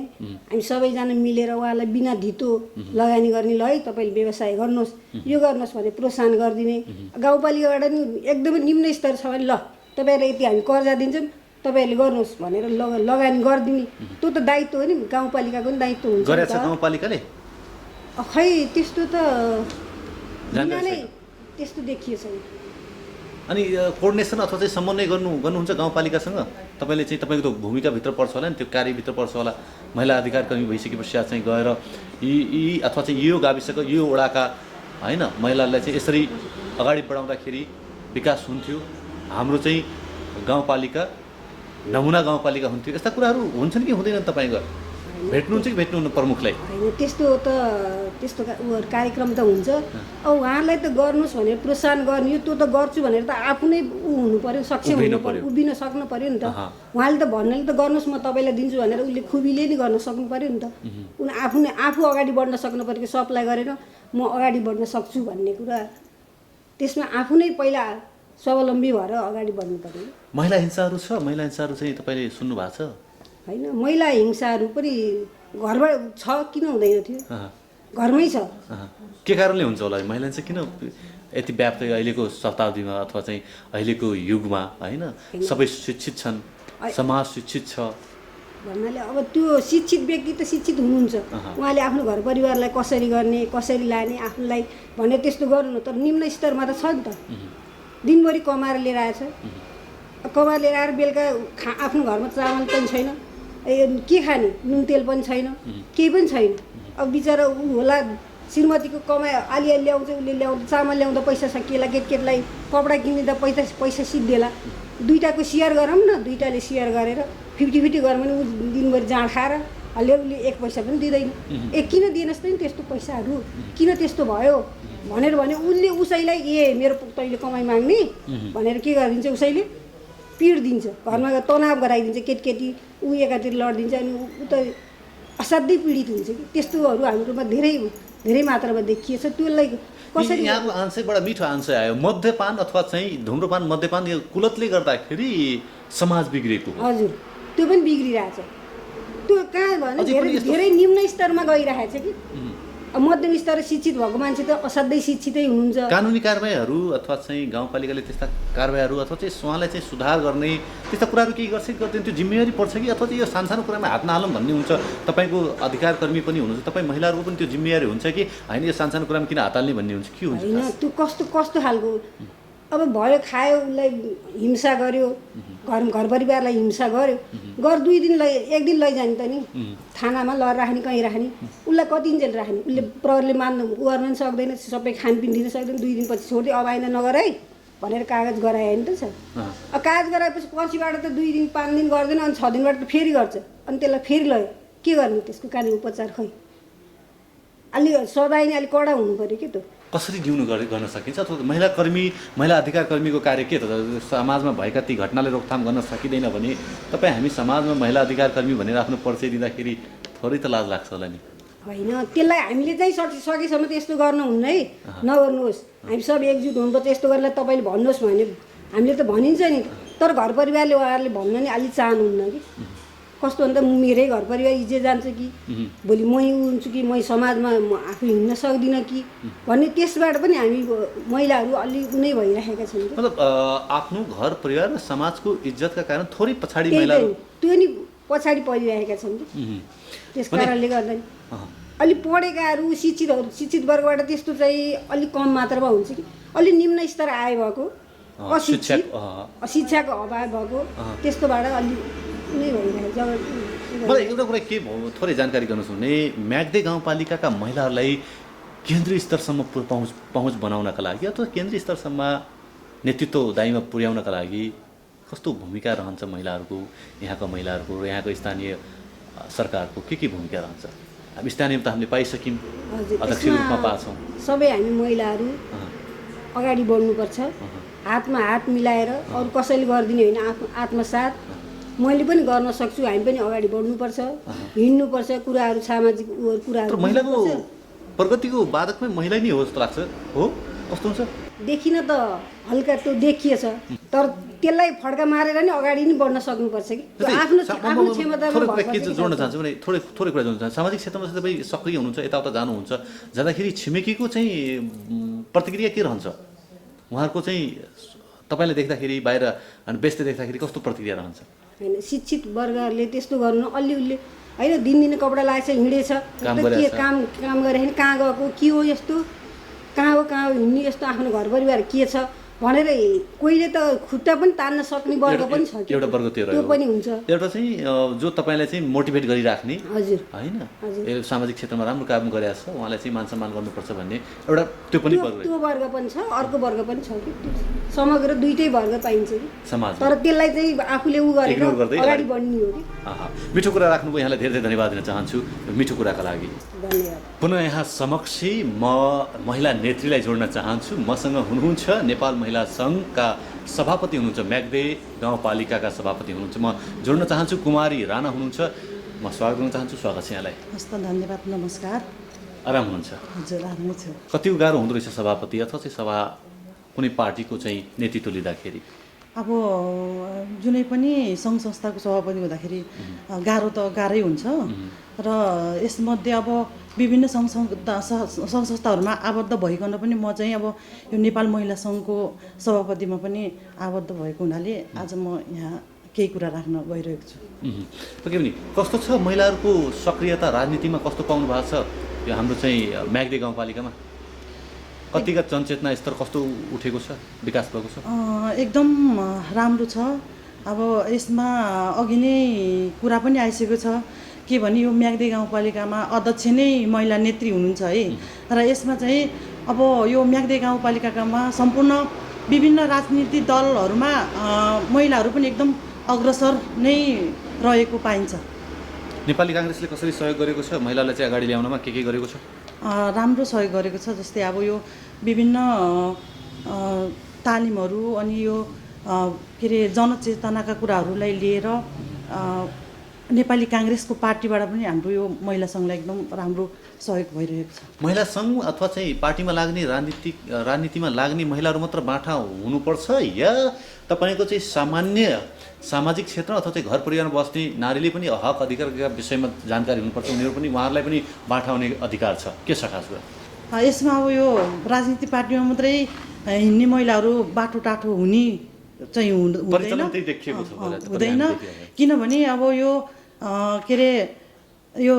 N: हामी सबैजना मिलेर उहाँलाई बिना धितो लगानी गर्ने, ल है तपाईँले व्यवसाय गर्नुहोस्, यो गर्नुहोस् भने प्रोत्साहन गरिदिने। गाउँपालिकाबाट नि एकदमै निम्न स्तर छ भने ल तपाईँहरूलाई यति हामी कर्जा दिन्छौँ, तपाईँहरूले गर्नुहोस् भनेर लगानी गरिदिने। त्यो त दायित्व हो नि, गाउँपालिकाको पनि दायित्व हुन्छ।
I: गरेछ गाउँपालिकाले?
N: खै त्यस्तो त त्यस्तो देखियो छैन।
I: अनि कोअर्डिनेसन अथवा चाहिँ समन्वय गर्नुहुन्छ गाउँपालिकासँग? तपाईँले चाहिँ तपाईँको त भूमिकाभित्र पर्छ होला नि, त्यो कार्यभित्र पर्छ होला। महिला अधिकार कर्मी भइसके पश्चात चाहिँ गएर यी अथवा चाहिँ यो गाविसको यो वडाका होइन महिलाहरूलाई चाहिँ यसरी अगाडि बढाउँदाखेरि विकास हुन्थ्यो, हाम्रो चाहिँ गाउँपालिका नमुना गाउँपालिका हुन्थ्यो, यस्ता कुराहरू हुन्छन् कि हुँदैनन्? तपाईँको भेट्नुहुन्छ कि भेट्नुहुन्न प्रमुखलाई?
N: होइन, त्यस्तो कार्यक्रम त हुन्छ। अब उहाँलाई त गर्नुहोस् भनेर प्रोत्साहन गर्ने, त्यो त गर्छु भनेर त आफू नै हुनु पर्यो, सक्षम हुनु पर्यो, उभिन सक्नु पर्यो नि त। उहाँले त भन्नाले त गर्नुहोस् म तपाईँलाई दिन्छु भनेर उसले खुबीले नि गर्न सक्नु पर्यो नि त। आफू अगाडि बढ्न सक्नु पर्यो कि सप्लाई गरेर म अगाडि बढ्न सक्छु भन्ने कुरा, त्यसमा आफू नै पहिला स्वावलम्बी भएर अगाडि बढ्नु पर्यो।
I: महिला हिंसाहरू छ? महिला हिंसाहरू चाहिँ तपाईँले सुन्नु भएको छ?
N: होइन, महिला हिंसाहरू पनि घरबाट छ, किन हुँदैन थियो? घरमै छ।
I: के कारणले हुन्छ होला? महिला हिंसा किन यति व्याप्त अहिलेको शताब्दीमा अथवा चाहिँ अहिलेको युगमा होइन? सबै शिक्षित छन्, समाज शिक्षित छ
N: भन्नाले अब त्यो शिक्षित व्यक्ति त शिक्षित हुनुहुन्छ, उहाँले आफ्नो घर परिवारलाई कसरी गर्ने, कसरी लाने, आफूलाई भने त्यस्तो गर्नु, तर निम्न स्तरमा त छ नि त। दिनभरि कमाएर लिएर आएछ, कमाएर लिएर आएर बेलुका आफ्नो घरमा चामल पनि छैन, के खाने, नुन तेल पनि छैन, केही पनि छैन। अब बिचरा ऊ होला श्रीमतीको कमाइ अलिअलि ल्याउँछ, उसले ल्याउँछ, चामल ल्याउँदा पैसा छ, केटाकेटीलाई कपडा किन्दा पैसा सिद्धिएला, दुइटाको सेयर गरौँ न, दुइटाले सेयर गरेर 50-50 गरौँ भने ऊ दिनभरि जाँड खाएर हल्ले उसले 1 पैसा पनि दिँदैन। किन दिनुहोस् त नि त्यस्तो पैसाहरू, किन त्यस्तो भयो भनेर भने उसले उसैलाई मेरो तैँले कमाइ माग्ने भनेर के गरिदिन्छ, उसैले पिड दिन्छ, घरमा तनाव गराइदिन्छ, केटी ऊ एकातिर लडिदिन्छ, अनि ऊ त असाध्यै पीडित हुन्छ कि। त्यस्तोहरू हाम्रोमा धेरै मात्रामा देखिएछ। त्यसलाई कसरी
I: यहाँको आन्सर बडा मिठो आन्सर आयो। मद्यपान अथवा चाहिँ धुम्रपान मद्यपान यो कुलतले गर्दाखेरि समाज बिग्रेको हो।
N: हजुर, त्यो पनि बिग्रिरहेछ। त्यो कहाँ भने धेरै निम्न स्तरमा गइरहेछ कि। मध्यम स्तर शिक्षित भएको मान्छे त असाध्यै शिक्षितै हुनुहुन्छ।
I: कानुनी कारबाहीहरू अथवा चाहिँ गाउँपालिकाले त्यस्ता कारबाहीहरू अथवा चाहिँ उहाँलाई चाहिँ सुधार गर्ने त्यस्ता कुराहरू केही गर्छ कि गर्दैन, त्यो जिम्मेवारी पर्छ कि अथवा चाहिँ यो सानो कुरामा हात नहालौँ भन्ने हुन्छ? तपाईँको अधिकार कर्मी पनि हुनुहुन्छ, तपाईँ महिलाहरूको पनि त्यो जिम्मेवारी हुन्छ कि होइन यो सानो कुरामा किन हात हाल्ने भन्ने हुन्छ, के हुन्छ?
N: होइन, त्यो कस्तो खालको अब भयो, खायो, उसलाई हिंसा गर्यो, घर परिवारलाई हिंसा गर्यो, 2 दिन 1 दिन लैजाने त नि थानामा लगेर राख्ने, कहीँ राख्ने, उसलाई कति दिन राख्ने, उसले प्रहरीले गर्न पनि सक्दैन, सबै खानपिन दिन सक्दैन, 2 दिनपछि छोड्दै अब आइन नगर है भनेर कागज गरायो नि त छ। अब कागज गराएपछि पछिबाट त 2 दिन 5 दिन गर्दैन, अनि 6 दिनबाट त फेरि गर्छ, अनि त्यसलाई फेरि लयो, के गर्ने त्यसको कानुनी उपचार? खै अलि सजाय नै अलिक कडा हुनु पऱ्यो कि त।
I: कसरी जिउनु गर्न सकिन्छ? अथवा महिला अधिकार कर्मीको कार्य के त? समाजमा भएका ती घटनाले रोकथाम गर्न सकिँदैन भने तपाईँ हामी समाजमा महिला अधिकार कर्मी भनेर आफ्नो परिचय दिँदाखेरि थोरै त लाज लाग्छ होला नि?
N: होइन, त्यसलाई हामीले चाहिँ सकेसम्म त यस्तो गर्नुहुन्न है, नगर्नुहोस्, हामी सब एकजुट हुनुपर्छ, यस्तो गरेर तपाईँले भन्नुहोस् भने हामीले त भनिन्छ नि, तर घर परिवारले उहाँहरूले भन्न नि अलि चाहनुहुन्न कि। कस्तो भन्दा मेरै घर परिवार इज्जत जान्छ कि, भोलि मै हुन्छु कि, मै समाजमा आफू हिँड्न सक्दिनँ कि भन्ने, त्यसबाट पनि हामी महिलाहरू अलि उनै भइरहेका छौँ।
I: मतलब आफ्नो घर परिवार र समाजको इज्जतका कारण थोरै पछाडि महिलाहरू
N: त्यो नि पछाडि परिरहेका छन् कि। त्यस कारणले गर्दा अलि पढेकाहरू शिक्षित वर्गबाट त्यस्तो चाहिँ अलिक कम मात्रामा हुन्छ कि, अलि निम्न स्तर आए भएको, शिक्षाको अभाव भएको, त्यस्तोबाट अलि
I: मलाई एउटा कुरा के भयो थोरै जानकारी गर्नुहोस् भने म्याग्दे गाउँपालिकाका महिलाहरूलाई केन्द्रीय स्तरसम्म पहुँच बनाउनका लागि अथवा केन्द्रीय स्तरसम्म नेतृत्व दायीमा पुर्याउनका लागि कस्तो भूमिका रहन्छ महिलाहरूको, यहाँको महिलाहरूको र यहाँको स्थानीय सरकारको के भूमिका रहन्छ? अब स्थानीयमा त हामीले पाइसक्यौँ, अध्यक्ष रूपमा पाछौँ,
N: सबै हामी महिलाहरू अगाडि बढ्नुपर्छ, हातमा हात मिलाएर, अरू कसैले गरिदिने होइन, आत्मसात मैले पनि गर्न सक्छु, हामी पनि अगाडि बढ्नुपर्छ, हिँड्नुपर्छ, कुराहरू सामाजिक कुराहरू।
I: महिलाको प्रगतिको बाधकमै महिला नै हो जस्तो लाग्छ। हो, कस्तो हुन्छ?
N: देखिन त हल्का त्यो देखिएछ, तर त्यसलाई फड्का मारेर नि अगाडि नै बढ्न सक्नुपर्छ कि। आफ्नो क्षमतामा
I: के जोड्न चाहन्छु भने थोरै कुरा जोड्न चाहन्छु। सामाजिक क्षेत्रमा चाहिँ तपाईँ सक्रिय हुनुहुन्छ, यताउता जानुहुन्छ, जाँदाखेरि छिमेकीको चाहिँ प्रतिक्रिया के रहन्छ? उहाँहरूको चाहिँ तपाईँलाई देख्दाखेरि बाहिर अनि व्यस्त देख्दाखेरि कस्तो प्रतिक्रिया रहन्छ?
N: होइन, शिक्षित वर्गहरूले त्यस्तो गर्नु, अलि उसले होइन दिनदिनै कपडा लगाएछ, हिँडेछ, के काम गरेर कहाँ गएको, के हो यस्तो, कहाँ हो हिँड्ने, यस्तो आफ्नो घर परिवार के छ भनेर कोहीले त खुट्टा पनि तान्न सक्ने वर्ग पनि छ कि,
I: एउटा वर्ग त्यो
N: पनि हुन्छ।
I: एउटा चाहिँ जो तपाईँलाई चाहिँ मोटिभेट गरिराख्ने,
N: हजुर
I: होइन, सामाजिक क्षेत्रमा राम्रो काम गरेको छ, उहाँलाई चाहिँ मान सम्मान गर्नुपर्छ भन्ने एउटा त्यो पनि
N: त्यो वर्ग पनि छ, अर्को वर्ग पनि छ कि, समग्र दुईटै वर्ग पाइन्छ कि
I: समाज।
N: तर त्यसलाई चाहिँ आफूले गरेर अगाडि बढ्ने हो कि।
I: मिठो कुरा राख्नुभयो, यहाँलाई धेरै धन्यवाद दिन चाहन्छु मिठो कुराका लागि।
N: धन्यवाद।
I: पुनः यहाँ समक्ष म महिला नेत्रीलाई जोड्न चाहन्छु। मसँग हुनुहुन्छ नेपाल महिला सङ्घका सभापति हुनुहुन्छ, म्याग्दे गाउँपालिकाका सभापति हुनुहुन्छ, म जोड्न चाहन्छु कुमारी राणा हुनुहुन्छ। म स्वागत गर्न चाहन्छु। स्वागत छ यहाँलाई।
O: हस्त, धन्यवाद, नमस्कार।
I: आराम हुनुहुन्छ?
O: हजुर, आरामै छु।
I: कति गाह्रो हुँदो रहेछ सभापति अथवा चाहिँ सभा कुनै पार्टीको चाहिँ नेतृत्व लिँदाखेरि?
O: अब जुनै पनि सङ्घ संस्थाको सभापति हुँदाखेरि गाह्रो त गाह्रै हुन्छ र यसमध्ये अब विभिन्न सङ्घ संस्थाहरूमा आबद्ध भइकन पनि म चाहिँ अब यो नेपाल महिला सङ्घको सभापतिमा पनि आबद्ध भएको हुनाले आज म यहाँ केही कुरा राख्न गइरहेको छु।
I: के भने कस्तो छ महिलाहरूको सक्रियता राजनीतिमा कस्तो पाउनु भएको छ यो हाम्रो चाहिँ म्याग्दी गाउँपालिकामा? कतिका जनचेतना स्तर कस्तो उठेको छ, विकास भएको छ?
O: एकदम राम्रो छ। अब यसमा अघि नै कुरा पनि आइसकेको छ के भने यो म्याग्दी गाउँपालिकामा अध्यक्ष नै महिला नेत्री हुनुहुन्छ है। र यसमा चाहिँ अब यो म्याग्दी गाउँपालिकामा सम्पूर्ण विभिन्न राजनीतिक दलहरूमा महिलाहरू पनि एकदम अग्रसर नै रहेको पाइन्छ।
I: नेपाली काङ्ग्रेसले कसरी सहयोग गरेको छ महिलालाई चाहिँ अगाडि ल्याउनमा, के गरेको छ?
O: राम्रो सहयोग गरेको छ। जस्तै अब यो विभिन्न तालिमहरू अनि यो के अरे जनचेतनाका कुराहरूलाई लिएर नेपाली काङ्ग्रेसको पार्टीबाट पनि हाम्रो यो महिला सङ्घलाई एकदम राम्रो सहयोग भइरहेको छ।
I: महिला सङ्घ अथवा चाहिँ पार्टीमा लाग्ने राजनीतिमा लाग्ने महिलाहरू मात्र बाठा हुनुपर्छ या तपाईँको चाहिँ सामान्य सामाजिक क्षेत्र अथवा चाहिँ घर परिवारमा बस्ने नारीले पनि हक अधिकारका विषयमा जानकारी हुनुपर्छ, उनीहरू पनि उहाँहरूलाई पनि बाठा हुने अधिकार छ? के छ खास कुरा
O: यसमा? अब यो राजनीतिक पार्टीमा मात्रै हिँड्ने महिलाहरू बाटोटाटो हुने चाहिँ हुँदैन, किनभने अब यो के अरे यो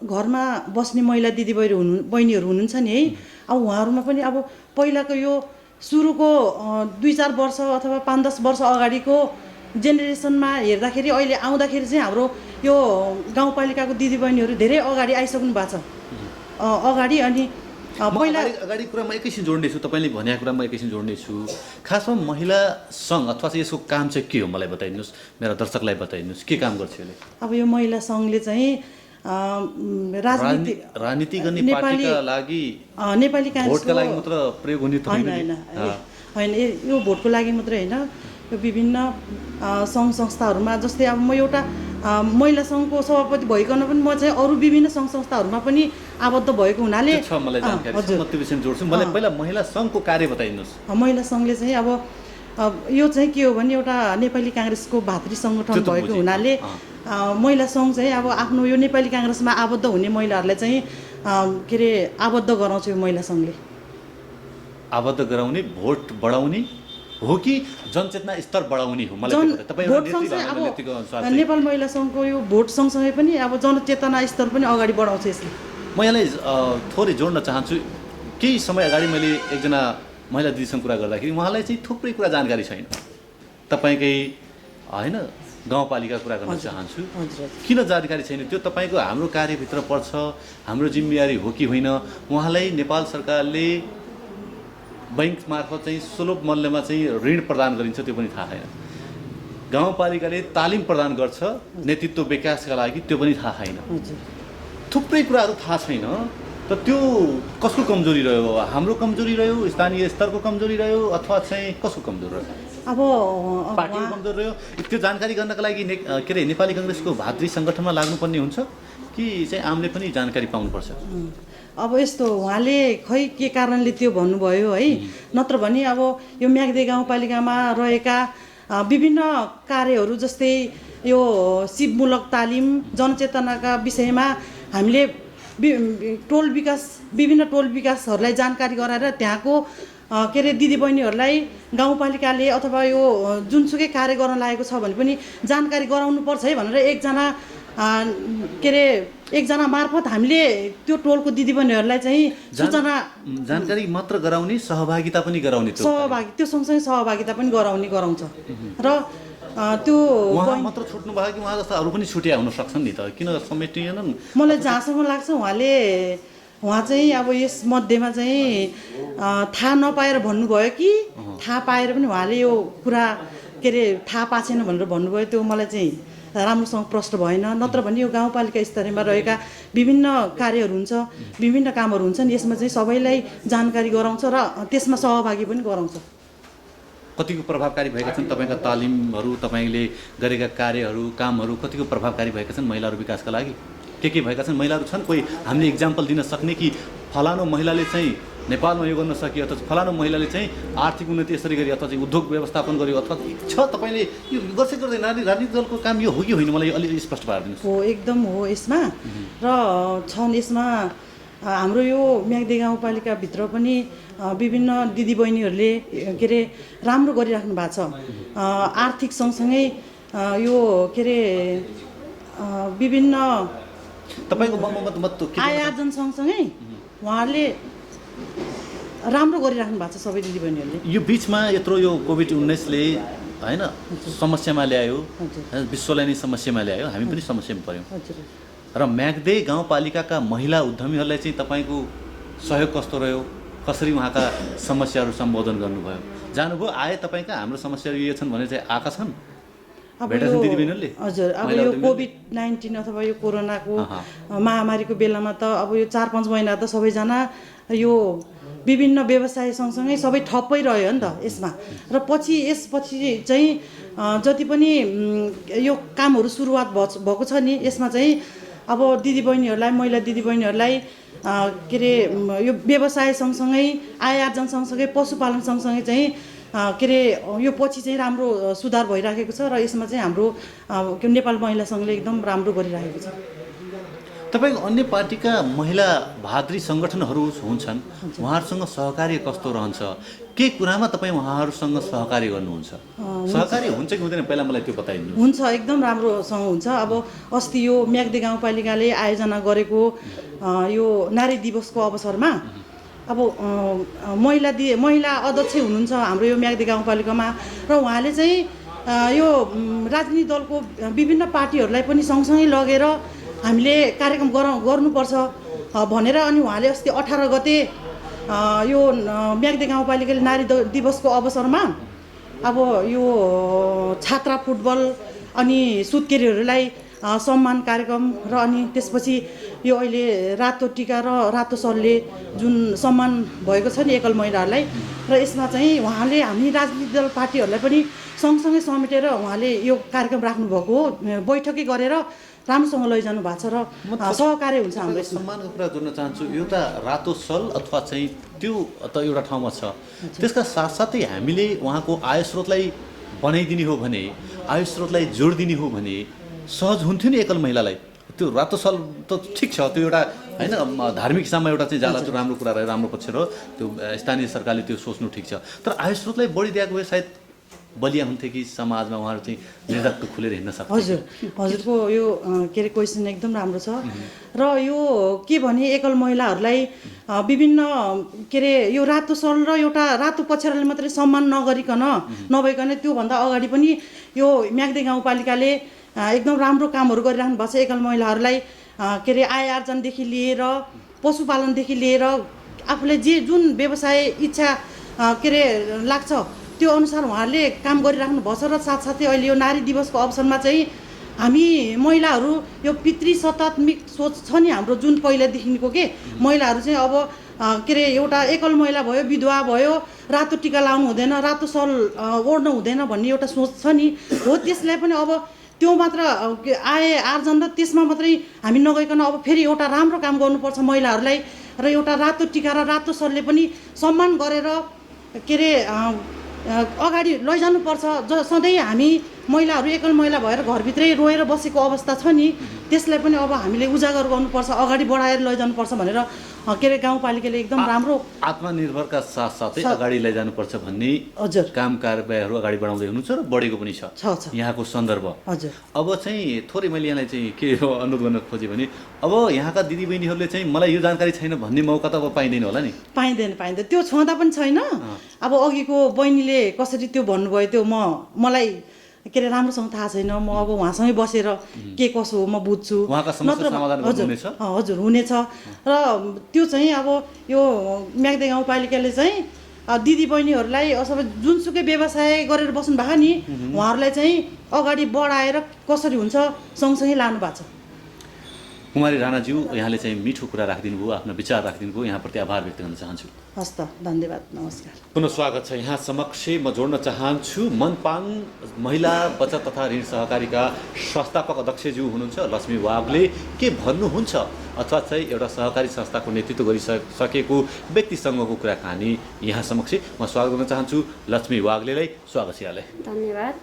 O: घरमा बस्ने महिला दिदीबहिनीहरू हुनुहुन्छ नि है, अब उहाँहरूमा पनि अब पहिलाको यो सुरुको 2-4 वर्ष अथवा 5-10 वर्ष अगाडिको जेनेरेसनमा हेर्दाखेरि अहिले आउँदाखेरि चाहिँ हाम्रो यो गाउँपालिकाको दिदीबहिनीहरू धेरै अगाडि आइसक्नु भएको छ। अगाडि अनि
I: पहिला अगाडि कुरामा एकैछिन जोड्नेछु, तपाईँले भनेको कुरामा एकैछिन जोड्नेछु। खासमा महिला सङ्घ अथवा चाहिँ यसको काम चाहिँ के हो मलाई बताइदिनुहोस्, मेरा दर्शकलाई बताइदिनुहोस् के काम गर्छ यसले?
O: अब यो महिला सङ्घले चाहिँ
I: राजनीति गर्ने पार्टीका लागि
O: नेपाली
I: भोटका लागि मात्र प्रयोग हुने त
O: होइन, यो भोटको लागि मात्रै होइन, यो विभिन्न सङ्घ संस्थाहरूमा जस्तै अब म एउटा महिला सङ्घको सभापति भइकन पनि म चाहिँ अरू विभिन्न सङ्घ संस्थाहरूमा पनि आबद्ध भएको हुनाले
I: मलाई जोड्छु। मलाई पहिला महिला सङ्घको कार्य बताइदिनुहोस्।
O: महिला सङ्घले चाहिँ अब यो चाहिँ के हो भने एउटा नेपाली काङ्ग्रेसको भातृ सङ्गठन भएको हुनाले महिला सङ्घ चाहिँ अब आफ्नो यो नेपाली काङ्ग्रेसमा आबद्ध हुने महिलाहरूलाई चाहिँ के अरे आबद्ध गराउँछ यो महिला सङ्घले।
I: आबद्ध गराउने, भोट बढाउने हो कि जनचेतना स्तर बढाउने हो?
O: नेपाल महिला सङ्घको यो भोट सँगसँगै पनि अब जनचेतना स्तर पनि अगाडि बढाउँछ यसले।
I: म यहाँलाई थोरै जोड्न चाहन्छु। केही समय अगाडि मैले एकजना महिला दिदीसँग कुरा गर्दाखेरि उहाँलाई चाहिँ थुप्रै कुरा जानकारी छैन। तपाईँकै होइन गाउँपालिका कुरा गर्न चाहन्छु, किन जानकारी छैन त्यो तपाईँको हाम्रो कार्यभित्र पर्छ, हाम्रो जिम्मेवारी हो कि होइन? उहाँलाई नेपाल सरकारले बैंक मार्फत चाहिँ सुलभ मूल्यमा चाहिँ ऋण प्रदान गरिन्छ त्यो पनि थाहा छैन। गाउँपालिकाले तालिम प्रदान गर्छ नेतृत्व विकासका लागि त्यो पनि थाहा छैन। थुप्रै कुराहरू थाहा छैन। त त्यो कसको कमजोरी रह्यो? हाम्रो कमजोरी रह्यो, स्थानीय स्तरको कमजोरी रह्यो, अथवा चाहिँ कसको कमजोरी रह्यो?
O: अब
I: पार्टीको कमजोरी रह्यो? त्यो जानकारी गर्नका लागि के अरे नेपाली काङ्ग्रेसको भातृ सङ्गठनमा लाग्नुपर्ने हुन्छ कि चाहिँ आमले पनि जानकारी पाउनुपर्छ?
O: अब यस्तो उहाँले खै के कारणले त्यो भन्नुभयो है, नत्र भने अब यो म्याग्दी गाउँपालिकामा रहेका विभिन्न कार्यहरू जस्तै यो सिपमूलक तालिम, जनचेतनाका विषयमा हामीले विभिन्न टोल विकासहरूलाई जानकारी गराएर त्यहाँको के अरे दिदीबहिनीहरूलाई गाउँपालिकाले अथवा यो जुनसुकै कार्य गर्न लागेको छ भने पनि जानकारी गराउनुपर्छ है भनेर के अरे एकजना मार्फत हामीले त्यो टोलको दिदीबहिनीहरूलाई चाहिँ सूचना
I: जानकारी मात्र गराउने, सहभागिता पनि गराउने,
O: त्यो सँगसँगै सहभागिता पनि गराउँछ। र त्यो
I: उहाँ मात्र छुट्नु भयो कि उहाँ जस्तो अरू पनि छुट्या हुन सक्छन् नि त? किन समेटिएनन्?
O: मलाई जहाँसम्म लाग्छ उहाँ चाहिँ अब यस मध्येमा चाहिँ थाहा नपाएर भन्नुभयो कि थाहा पाएर पनि उहाँले यो कुरा के अरे थाहा पाएन भनेर भन्नुभयो, त्यो मलाई चाहिँ राम्रोसँग प्रश्न भएन। नत्र भने यो गाउँपालिका स्तरमा रहेका विभिन्न कार्यहरू हुन्छ, विभिन्न कामहरू हुन्छन्, यसमा चाहिँ सबैलाई जानकारी गराउँछ र त्यसमा सहभागी पनि गराउँछ।
I: कतिको प्रभावकारी भएका छन् तपाईँका तालिमहरू, तपाईँले गरेका कार्यहरू, कामहरू कतिको प्रभावकारी भएका छन् महिलाहरू विकासका लागि? के भएका छन्? महिलाहरू छन् कोही हामीले इक्जाम्पल दिन सक्ने कि फलानु महिलाले चाहिँ नेपालमा यो गर्न सकियो अथवा फलानु महिलाले चाहिँ आर्थिक उन्नति यसरी गरी अथवा चाहिँ उद्योग व्यवस्थापन गर्यो अथवा छ तपाईँले यो गर्दै गर्दै राजनीतिक दलको काम यो हो कि होइन मलाई अलि स्पष्ट पारिदिनुहोस्।
O: हो, एकदम हो यसमा। र छन् यसमा हाम्रो यो म्याग्दी गाउँपालिकाभित्र पनि विभिन्न दिदीबहिनीहरूले के अरे राम्रो गरिराख्नु भएको छ। आर्थिक सँगसँगै यो के अरे विभिन्न
I: तपाईँको मत के
O: आय आर्जन सँगसँगै उहाँहरूले राम्रो गरिराख्नु भएको छ सबै दिदीबहिनीहरूले।
I: यो बिचमा यत्रो यो कोभिड-19ले होइन समस्यामा ल्यायो, विश्वलाई नै समस्यामा ल्यायो, हामी पनि समस्यामा पऱ्यौँ। र म्याग्दे गाउँपालिकाका महिला उद्यमीहरूलाई चाहिँ तपाईँको सहयोग कस्तो रह्यो, कसरी उहाँका समस्याहरू सम्बोधन गर्नुभयो, जानुभयो आए तपाईँका हाम्रो समस्याहरू यो छन् भने चाहिँ आएका छन्
O: हजुर। अब यो कोभिड-19 अथवा यो कोरोनाको महामारीको बेलामा त अब यो 4-5 महिना त सबैजना यो विभिन्न व्यवसाय सँगसँगै सबै ठप्पै रह्यो नि त यसमा। र यसपछि चाहिँ जति पनि यो कामहरू सुरुवात भएको छ नि यसमा चाहिँ अब दिदीबहिनीहरूलाई, महिला दिदीबहिनीहरूलाई के अरे यो व्यवसाय सँगसँगै आय आर्जन सँगसँगै पशुपालन सँगसँगै चाहिँ के अरे यो पछि चाहिँ राम्रो सुधार भइराखेको छ र यसमा चाहिँ हाम्रो नेपाल महिला सङ्घले एकदम राम्रो गरिराखेको छ।
I: तपाईँको अन्य पार्टीका महिला भातृ सङ्गठनहरू हुन्छन्, उहाँहरूसँग सहकार्य कस्तो रहन्छ, के कुरामा तपाईँ उहाँहरूसँग सहकार्य गर्नुहुन्छ? सहकार्य हुन्छ कि हुँदैन पहिला मलाई त्यो बताइदिनु।
O: हुन्छ, एकदम राम्रोसँग हुन्छ। अब अस्ति यो म्याग्दे गाउँपालिकाले आयोजना गरेको यो नारी दिवसको अवसरमा अब महिला अध्यक्ष हुनुहुन्छ हाम्रो यो म्याग्दे गाउँपालिकामा र उहाँले चाहिँ यो राजनीतिक दलको विभिन्न पार्टीहरूलाई पनि सँगसँगै लगेर हामीले कार्यक्रम गर्नुपर्छ भनेर अनि उहाँले अस्ति 18 गते यो म्याग्दे गाउँपालिकाले नारी दिवसको अवसरमा अब यो छात्रा फुटबल अनि सुत्केरीहरूलाई सम्मान कार्यक्रम र अनि त्यसपछि यो अहिले रातो टिका र रातो सलले जुन सम्मान भएको छ नि एकल महिलाहरूलाई र यसमा चाहिँ उहाँले हामी राजनीतिक दल पार्टीहरूलाई पनि सँगसँगै समेटेर उहाँले यो कार्यक्रम राख्नुभएको हो, बैठकै गरेर राम्रोसँग लैजानु भएको छ र सहकार्य हुन्छ हाम्रो।
I: सम्मानको कुरा जोड्न चाहन्छु, एउटा रातो सल अथवा चाहिँ त्यो त एउटा ठाउँमा छ, त्यसका साथसाथै हामीले उहाँको आय स्रोतलाई बनाइदिने हो भने, आय स्रोतलाई जोड दिने हो भने सहज हुन्थ्यो नि एकल महिलालाई। त्यो रातो सल त ठिक छ, त्यो एउटा होइन धार्मिक हिसाबमा एउटा चाहिँ जाला, त्यो राम्रो कुरा रह्यो, राम्रो पक्ष र त्यो स्थानीय सरकारले त्यो सोच्नु ठिक छ। तर आय स्रोतलाई बढी दिएको भए सायद बलिया हुन्थ्यो कि समाजमा उहाँहरू चाहिँ निर्धक्क खुलेर हिँड्न सक्छ।
O: हजुरको यो के अरे क्वेसन एकदम राम्रो छ। र यो के भने एकल महिलाहरूलाई विभिन्न के अरे यो रातो सल र एउटा रातो पछ्याराले मात्रै सम्मान नभइकन त्योभन्दा अगाडि पनि यो म्याग्दे गाउँपालिकाले एकदम राम्रो कामहरू गरिराख्नु भएको छ। एकल महिलाहरूलाई के अरे आय आर्जनदेखि लिएर पशुपालनदेखि लिएर आफूले जुन व्यवसाय इच्छा के अरे लाग्छ त्यो अनुसार उहाँहरूले काम गरिराख्नु भएको छ। र साथसाथै अहिले यो नारी दिवसको अवसरमा चाहिँ हामी महिलाहरू यो पितृसत्तात्मक सोच छ नि हाम्रो जुन पहिलादेखिको के महिलाहरू चाहिँ अब के अरे एउटा एकल महिला भयो, विधवा भयो, रातो टिका लाउनु हुँदैन, रातो सल ओढ्नु हुँदैन भन्ने एउटा सोच छ नि हो, त्यसलाई पनि अब त्यो मात्र आय आर्जन र त्यसमा मात्रै हामी नगइकन अब फेरि एउटा राम्रो काम गर्नुपर्छ महिलाहरूलाई र एउटा रातो टिका र रातो सलले पनि सम्मान गरेर के अरे अगाडि लैजानुपर्छ। सधैँ हामी महिलाहरू एकल महिला भएर घरभित्रै रोएर बसेको अवस्था छ नि, त्यसलाई पनि अब हामीले उजागर गर्नुपर्छ, अगाडि बढाएर लैजानुपर्छ भनेर के अरे गाउँपालिकाले एकदम राम्रो
I: आत्मनिर्भरका साथसाथै अगाडि लैजानुपर्छ भन्ने काम कारबाहीहरू अगाडि बढाउँदै हुनुहुन्छ र बढेको पनि छ यहाँको सन्दर्भ। अब चाहिँ थोरै मैले यहाँलाई चाहिँ के अनुरोध गर्न खोजेँ भने अब यहाँका दिदीबहिनीहरूले चाहिँ मलाई यो जानकारी छैन भन्ने मौका त अब पाइँदैन होला नि?
O: पाइँदैन, त्यो छँदा पनि छैन। अब अघिको बहिनीले कसरी त्यो भन्नुभयो त्यो मलाई के अरे राम्रोसँग थाहा छैन। म अब उहाँसँगै बसेर के कसो हो म बुझ्छु, हजुर हुनेछ। र त्यो चाहिँ अब यो म्याग्दे गाउँपालिकाले चाहिँ दिदीबहिनीहरूलाई अथवा जुनसुकै व्यवसाय गरेर बस्नु भएको नि उहाँहरूलाई चाहिँ अगाडि बढाएर कसरी हुन्छ सँगसँगै लानु भएको छ।
I: कुमारी राणाज्यू, यहाँले चाहिँ मिठो कुरा राखिदिनु भयो, आफ्नो विचार राखिदिनु भयो, यहाँप्रति आभार व्यक्त गर्न चाहन्छु।
O: हस् त, धन्यवाद, नमस्कार।
I: पुनः स्वागत छ यहाँ समक्ष। म जोड्न चाहन्छु मनपाङ महिला बचत तथा ऋण सहकारीका संस्थापक अध्यक्षज्यू हुनुहुन्छ लक्ष्मी वाग्ले, के भन्नुहुन्छ अथवा चाहिँ एउटा सहकारी संस्थाको नेतृत्व गरिसकेको व्यक्तिसँगको कुराकानी यहाँ समक्ष म स्वागत गर्न चाहन्छु लक्ष्मी वाग्लेलाई। स्वागत छ यहाँलाई।
P: धन्यवाद।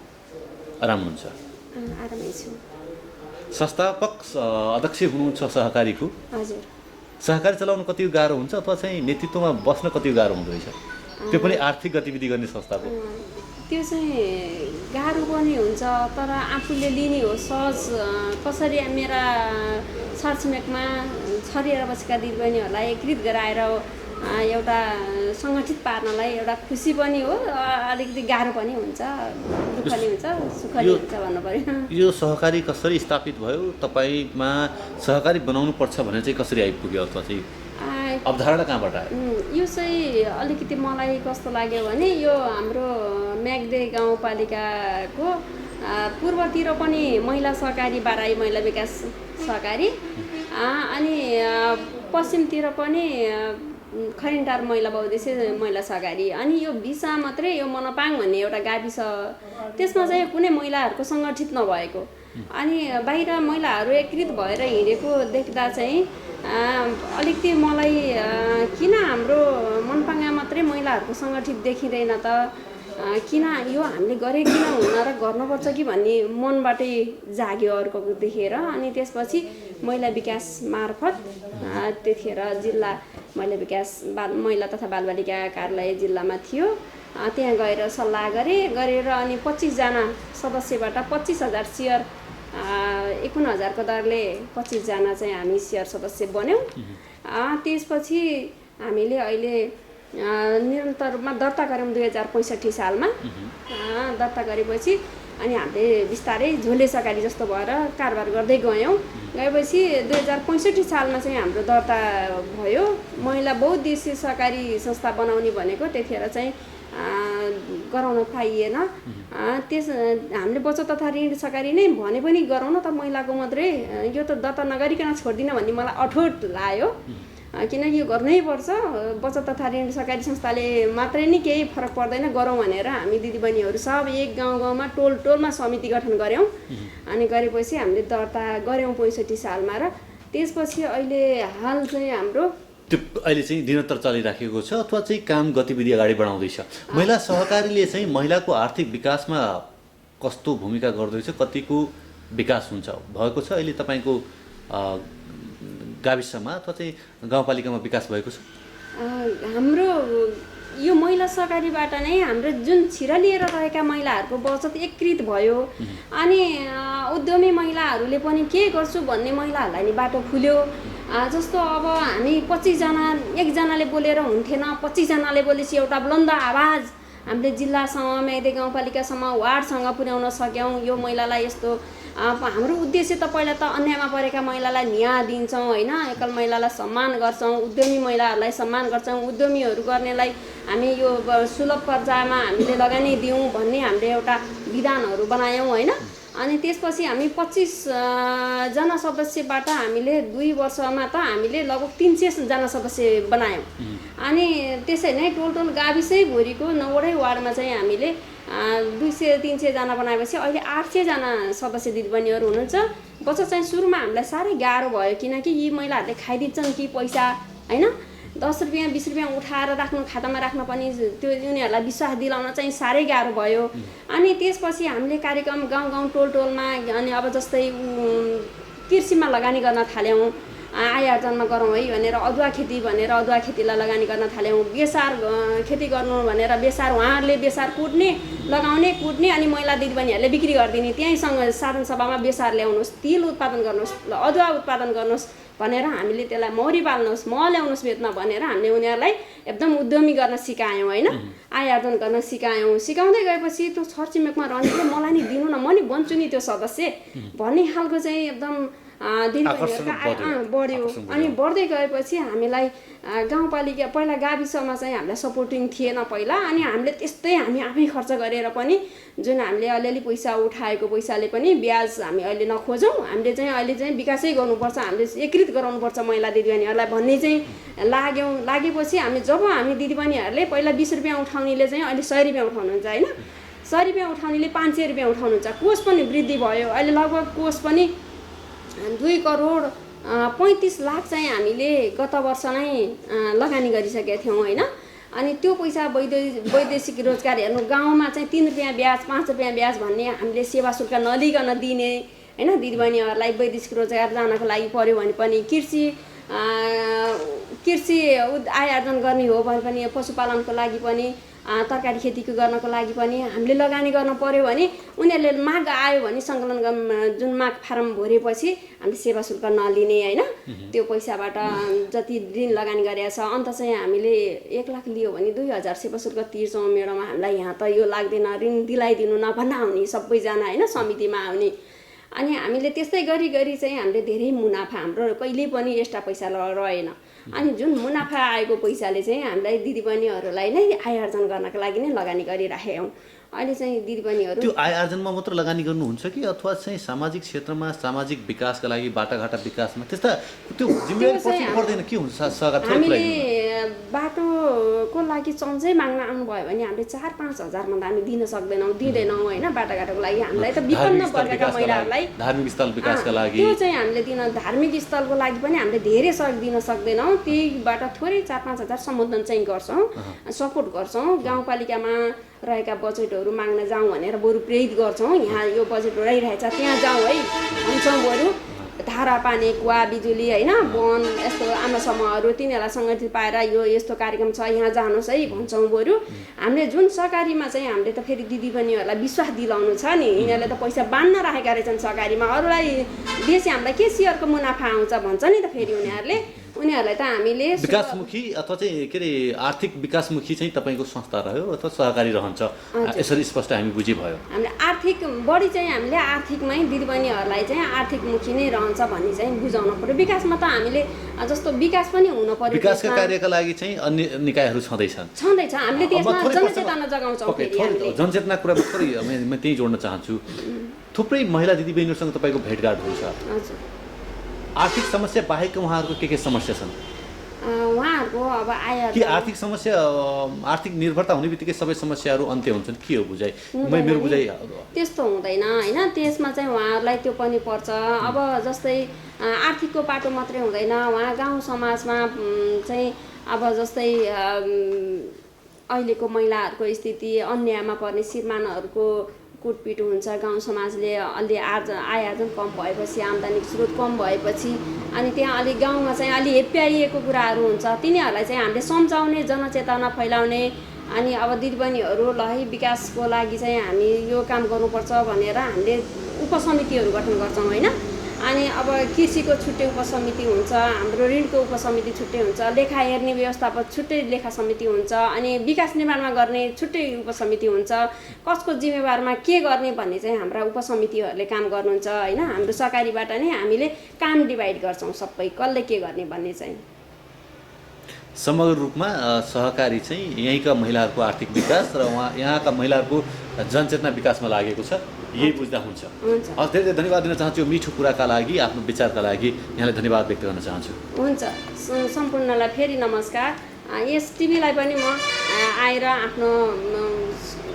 I: आराम हुनुहुन्छ?
P: आरामै छु।
I: संस्थापक अध्यक्ष हुनुहुन्छ सहकारीको।
P: हजुर।
I: सहकारी चलाउनु कति गाह्रो हुन्छ अथवा चाहिँ नेतृत्वमा बस्न कति गाह्रो हुँदो रहेछ? त्यो पनि आर्थिक गतिविधि गर्ने संस्थाको।
P: त्यो चाहिँ गाह्रो पनि हुन्छ तर आफूले लिने हो सहज कसरी मेरा छरछिमेकमा छरिएर बसेका दिदीबहिनीहरूलाई एकीकृत गराएर एउटा सङ्गठित पार्नलाई एउटा खुसी पनि हो अलिकति गाह्रो पनि हुन्छ दुःख पनि हुन्छ सुख पनि हुन्छ भन्नु पर्यो।
I: यो सहकारी कसरी स्थापित भयो तपाईँमा सहकारी बनाउनु पर्छ भने चाहिँ कसरी आइपुग्यो अथवा चाहिँ अवधारणा कहाँबाट आयो?
P: यो चाहिँ अलिकति मलाई कस्तो लाग्यो भने यो हाम्रो म्याग्दे गाउँपालिकाको पूर्वतिर पनि महिला सहकारी बाराई महिला विकास सहकारी अनि पश्चिमतिर पनि खरिन्टार महिला बहुद्देश्य महिला सहकारी अनि यो बिचमा मात्रै यो मनोपाङ भन्ने एउटा गाविस त्यसमा चाहिँ कुनै महिलाहरूको सङ्गठित नभएको अनि बाहिर महिलाहरू एकीकृत भएर हिँडेको देख्दा चाहिँ अलिकति मलाई किन हाम्रो मनपाङमा मात्रै महिलाहरूको सङ्गठित देखिँदैन त किन यो हामीले गरे किन हुन र गर्नुपर्छ कि भन्ने मनबाटै जाग्यो अर्को देखेर अनि त्यसपछि महिला विकास मार्फत त्यतिखेर जिल्ला महिला विकास महिला तथा बालबालिका कार्यालय जिल्लामा थियो त्यहाँ गएर सल्लाह गरेर अनि 25 जना सदस्यबाट 25,000 सेयर 51,000 को दरले 25 जना चाहिँ हामी सेयर सदस्य बन्यौँ। त्यसपछि हामीले अहिले निरन्तरमा दर्ता गऱ्यौँ 2065 सालमा दर्ता गरेपछि अनि हामीले बिस्तारै झोले सहकारी जस्तो भएर कारोबार गर्दै गएपछि 2065 सालमा चाहिँ हाम्रो दर्ता भयो। महिला बहुद्देश्य सहकारी संस्था बनाउने भनेको त्यतिखेर चाहिँ गराउन पाइएन। त्यस हामीले बचत तथा ऋण सहकारी नै भने पनि गरौँ न त महिलाको मात्रै यो त दर्ता नगरिकन छोड्दिन भन्ने मलाई अठोट लाग्यो किनकि यो गर्नै पर्छ बचत तथा ऋण सहकारी संस्थाले मात्रै नै केही फरक पर्दैन गरौँ भनेर हामी दिदीबहिनीहरू सब एक गाउँमा टोलमा समिति गठन गऱ्यौँ अनि गरेपछि हामीले दर्ता गऱ्यौँ 65 सालमा र त्यसपछि अहिले हाल चाहिँ हाम्रो
I: त्यो अहिले चाहिँ निरन्तर चलिराखेको छ अथवा चाहिँ काम गतिविधि अगाडि बढाउँदैछ। महिला सहकारीले चाहिँ महिलाको आर्थिक विकासमा कस्तो भूमिका गर्दैछ कतिको विकास हुन्छ भएको छ अहिले तपाईँको गाविसमा अथवा चाहिँ गाउँपालिकामा विकास भएको छ?
P: हाम्रो यो महिला सहकारीबाट नै हाम्रो जुन छिरलिएर रहेका महिलाहरूको बचत एकीकृत भयो अनि उद्यमी महिलाहरूले पनि के गर्छु भन्ने महिलाहरूलाई नि बाटो खुल्यो। जस्तो अब हामी 25 जना एकजनाले बोलेर हुन्थेन 25 जनाले बोलेपछि एउटा बुलन्द आवाज हामीले जिल्लासम्म म्याग्दे गाउँपालिकासम्म वार्डसँग पुर्याउन सक्यौँ। यो महिलालाई यस्तो हाम्रो उद्देश्य त पहिला त अन्यायमा परेका महिलालाई न्याय दिन्छौँ होइन एकल महिलालाई सम्मान गर्छौँ उद्यमी महिलाहरूलाई सम्मान गर्छौँ उद्यमीहरू गर्नेलाई हामी यो सुलभ कर्जामा हामीले लगानी दिउँ भन्ने हामीले एउटा विधानहरू बनायौँ होइन। अनि त्यसपछि हामी 25 जना सदस्यबाट हामीले 2 वर्षमा त हामीले लगभग 300 जना सदस्य बनायौँ अनि त्यसै नै टोल गाविसैभरिको 9वटै वार्डमा चाहिँ हामीले 200-300 जना बनाएपछि अहिले 800 जना सदस्य दिदीबहिनीहरू हुनुहुन्छ। बचत चाहिँ सुरुमा हामीलाई साह्रै गाह्रो भयो किनकि यी महिलाहरूले खाइदिन्छन् कि पैसा होइन 10 रुपियाँ 20 रुपियाँ उठाएर राख्नु खातामा राख्न पनि त्यो उनीहरूलाई विश्वास दिलाउन चाहिँ साह्रै गाह्रो भयो। अनि त्यसपछि हामीले कार्यक्रम गाउँ टोलमा अनि अब जस्तै कृषिमा लगानी गर्न थाल्यौँ आय आर्जनमा गरौँ है भनेर अदुवा खेती भनेर अदुवा खेतीलाई लगानी गर्न थाल्यौँ बेसार खेती गर्नु भनेर बेसार उहाँहरूले बेसार लगाउने कुट्ने अनि महिला दिदीबहिनीहरूले बिक्री गरिदिने त्यहीँसँग साधारण सभामा बेसार ल्याउनुहोस् तिल उत्पादन गर्नुहोस् अदुवा उत्पादन गर्नुहोस् भनेर हामीले त्यसलाई मौरी पाल्नुहोस् मह ल्याउनुहोस् बेच्न भनेर हामीले उनीहरूलाई एकदम उद्यमी गर्न सिकायौँ होइन आय आर्जन गर्न सिकाउँदै गएपछि त्यो छरछिमेकमा रहनेले मलाई नि दिनु न म नि बन्छु नि त्यो सदस्य भन्ने खालको चाहिँ एकदम दिदीबहिनीहरूको बढ्यो अनि बढ्दै गएपछि हामीलाई गाउँपालिका पहिला गाविसमा चाहिँ हामीलाई सपोर्टिङ थिएन पहिला अनि हामीले त्यस्तै हामी आफै खर्च गरेर पनि जुन हामीले अलिअलि पैसा उठाएको पैसाले पनि ब्याज हामी अहिले नखोजौँ हामीले चाहिँ अहिले चाहिँ विकासै गर्नुपर्छ हामीले एकीकृत गराउनुपर्छ महिला दिदीबहिनीहरूलाई भन्ने चाहिँ लागेपछि जब हामी दिदीबहिनीहरूले पहिला 20 रुपियाँ उठाउनेले चाहिँ अहिले 100 रुपियाँ उठाउनुहुन्छ होइन 100 रुपियाँ उठाउनेले 500 रुपियाँ उठाउनुहुन्छ कोष पनि वृद्धि भयो अहिले लगभग कोष पनि 2 करोड 35 लाख चाहिँ हामीले गत वर्ष नै लगानी गरिसकेका थियौँ होइन। अनि त्यो पैसा वैदेशिक रोजगार हेर्नु गाउँमा चाहिँ 3 रुपियाँ ब्याज 5 रुपियाँ ब्याज भन्ने हामीले सेवा शुल्क नलिकन दिने होइन दिदीबहिनीहरूलाई वैदेशिक रोजगार जानको लागि पर्यो भने पनि कृषि आय आर्जन गर्ने हो भने पनि पशुपालनको लागि पनि तरकारी खेतीको गर्नको लागि पनि हामीले लगानी गर्न पर्यो भने उनीहरूले माग आयो भने सङ्कलन जुन माग फारम भरेपछि हामीले सेवा शुल्क नलिने होइन त्यो पैसाबाट जति ऋण लगानी गरेका छ अन्त चाहिँ हामीले 1 लाख लियो भने 2000 सेवा शुल्क तिर्छौँ मेरोमा, हामीलाई यहाँ त यो लाग्दैन ऋण दिलाइदिनु न भन्न आउने सबैजना होइन समितिमा आउने। अनि हामीले त्यस्तै गरी गरी चाहिँ हामीले धेरै मुनाफा हाम्रो कहिले पनि एक्स्ट्रा पैसा रहेन। अनि जुन मुनाफा आएको पैसाले चाहिँ हामीलाई दिदीबहिनीहरूलाई नै आय आर्जन गर्नको लागि नै लगानी गरिराखेका हौँ। अहिले चाहिँ दिदीबहिनीहरू
I: त्यो आय आर्जनमा मात्र लगानी गर्नुहुन्छ कि अथवा चाहिँ सामाजिक क्षेत्रमा सामाजिक विकासका लागि बाटाघाटा विकासमा त्यस्ता त्यो जिम्मेवारी पर्दैन के हुन्छ सहकारी?
P: हामीले बाटोको लागि चन्चै माग्न आउनुभयो भने हामीले 4-5 हजार भन्दा हामी दिन सक्दैनौँ दिँदैनौँ होइन। बाटाघाटाको लागि हामीलाई त विपन्न वर्गका महिलाहरूलाई
I: धार्मिक स्थल विकासका लागि
P: त्यो चाहिँ हामीले दिन धार्मिक स्थलको लागि पनि हामीले धेरै सहयोग दिन सक्दैनौँ। त्यहीबाट थोरै 4-5 हजार सम्बोधन चाहिँ गर्छौँ, सपोर्ट गर्छौँ। गाउँपालिकामा रहेका बजेटहरू माग्न जाउँ भनेर बरु प्रेरित गर्छौँ। यहाँ यो बजेट रहिरहेछ त्यहाँ जाउँ है भन्छौँ, बरु धारा पानी कुवा बिजुली होइन वन यस्तो आमा समूहहरू तिनीहरूलाई सङ्गठित पाएर यो यस्तो कार्यक्रम छ यहाँ जानुहोस् है भन्छौँ। बरु हामीले जुन सहकारीमा चाहिँ हामीले त फेरि दिदीबहिनीहरूलाई विश्वास दिलाउनु छ नि, यिनीहरूले त पैसा बाँड्न राखेका रहेछन् सहकारीमा, अरूलाई बेसी हामीलाई के सेयरको मुनाफा आउँछ भन्छ नि त फेरि उनीहरूलाई त हामीले
I: विकासमुखी अथवा चाहिँ के अरे आर्थिक विकासमुखी चाहिँ तपाईँको संस्था रह्यो अथवा सहकारी रहन्छ, यसरी स्पष्ट हामी बुझि भयो।
P: हामीले आर्थिक बढी चाहिँ हामीले आर्थिकमै दिदीबहिनीहरूलाई चाहिँ आर्थिकमुखी नै रहन्छ भन्ने चाहिँ बुझाउनु पर्यो। विकासमा त हामीले जस्तो विकास पनि हुनु पर्यो,
I: विकासका कार्यका लागि चाहिँ अन्य निकायहरू छँदैछ
P: हामीले त्यसमा जनचेतना जगाउँछौँ।
I: जनचेतना कुरा थोरै म त्यही जोड्न चाहन्छु। थुप्रै महिला दिदीबहिनीहरूसँग तपाईँको भेटघाट हुन्छ, आर्थिक समस्या बाहेक उहाँहरूको के समस्या छन्?
P: उहाँहरूको अब आय
I: कि आर्थिक समस्या आर्थिक निर्भरता हुने बित्तिकै सबै समस्याहरू अन्त्य हुन्छन् के हो बुझाइ? मेरो बुझाइ
P: त्यस्तो हुँदैन होइन। त्यसमा चाहिँ उहाँहरूलाई त्यो पनि पर्छ। अब जस्तै आर्थिकको पाटो मात्रै हुँदैन, उहाँ गाउँ समाजमा चाहिँ अब जस्तै अहिलेको महिलाहरूको स्थिति अन्यायमा पर्ने श्रीमानहरूको कुटपिट हुन्छ, गाउँ समाजले अलि आय आर्जन कम भएपछि आम्दानीको स्रोत कम भएपछि अनि त्यहाँ अलि गाउँमा चाहिँ अलि हेप्याइएको कुराहरू हुन्छ, तिनीहरूलाई चाहिँ हामीले सम्झाउने जनचेतना फैलाउने। अनि अब दिदीबहिनीहरूलाई विकासको लागि चाहिँ हामी यो काम गर्नुपर्छ भनेर हामीले उपसमितिहरू गठन गर्छौँ होइन। अनि अब कृषिको छुट्टै उपसमिति हुन्छ, हाम्रो ऋणको उपसमिति छुट्टै हुन्छ, लेखा हेर्ने व्यवस्थापन छुट्टै लेखा समिति हुन्छ, अनि विकास निर्माणमा गर्ने छुट्टै उपसमिति हुन्छ। कसको जिम्मेवारमा के गर्ने भन्ने चाहिँ हाम्रा उपसमितिहरूले काम गर्नुहुन्छ होइन। हाम्रो सहकारीबाट नै हामीले काम डिभाइड गर्छौँ, सबै कसले के गर्ने भन्ने चाहिँ।
I: समग्र रूपमा सहकारी चाहिँ यहीँका महिलाहरूको आर्थिक विकास र यहाँका महिलाहरूको जनचेतना विकासमा लागेको छ, यही बुझ्दा हुन्छ। धेरै धेरै धन्यवाद दिन चाहन्छु यो मिठो कुराका लागि, आफ्नो विचारका लागि यहाँलाई धन्यवाद व्यक्त गर्न चाहन्छु।
P: हुन्छ, सम्पूर्णलाई फेरि नमस्कार। यस टिभीलाई पनि म आएर आफ्नो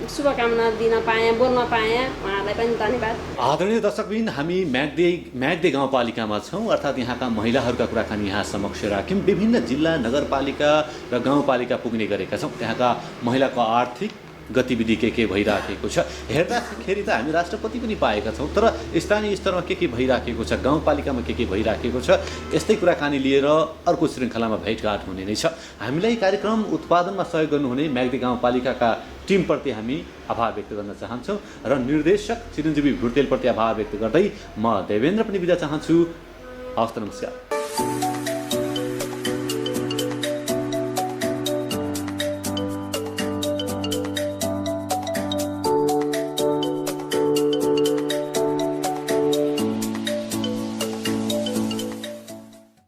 P: शुभकामना दिन पाएँ, बोल्न पाएँ, उहाँहरूलाई पनि धन्यवाद।
I: आदरणीय दर्शकबिन, हामी म्याग्दी गाउँपालिकामा छौँ, अर्थात् यहाँका महिलाहरूका कुराकानी यहाँ समक्ष राख्यौँ। विभिन्न जिल्ला नगरपालिका र गाउँपालिका पुग्ने गरेका छौँ। त्यहाँका महिलाको आर्थिक गतिविधि के भइराखेको छ हेर्दाखेरि त हामी राष्ट्रपति पनि पाएका छौँ, तर स्थानीय स्तरमा के भइराखेको छ, गाउँपालिकामा के भइराखेको छ, यस्तै कुराकानी लिएर अर्को श्रृङ्खलामा भेटघाट हुने नै छ। हामीलाई कार्यक्रम उत्पादनमा सहयोग गर्नुहुने म्याग्दी गाउँपालिकाका टिमप्रति हामी आभार व्यक्त गर्न चाहन्छौँ र निर्देशक चिरञ्जीवी भुटेलप्रति आभार व्यक्त गर्दै म देवेन्द्र पनि बिदा चाहन्छु। हवस् त, नमस्कार।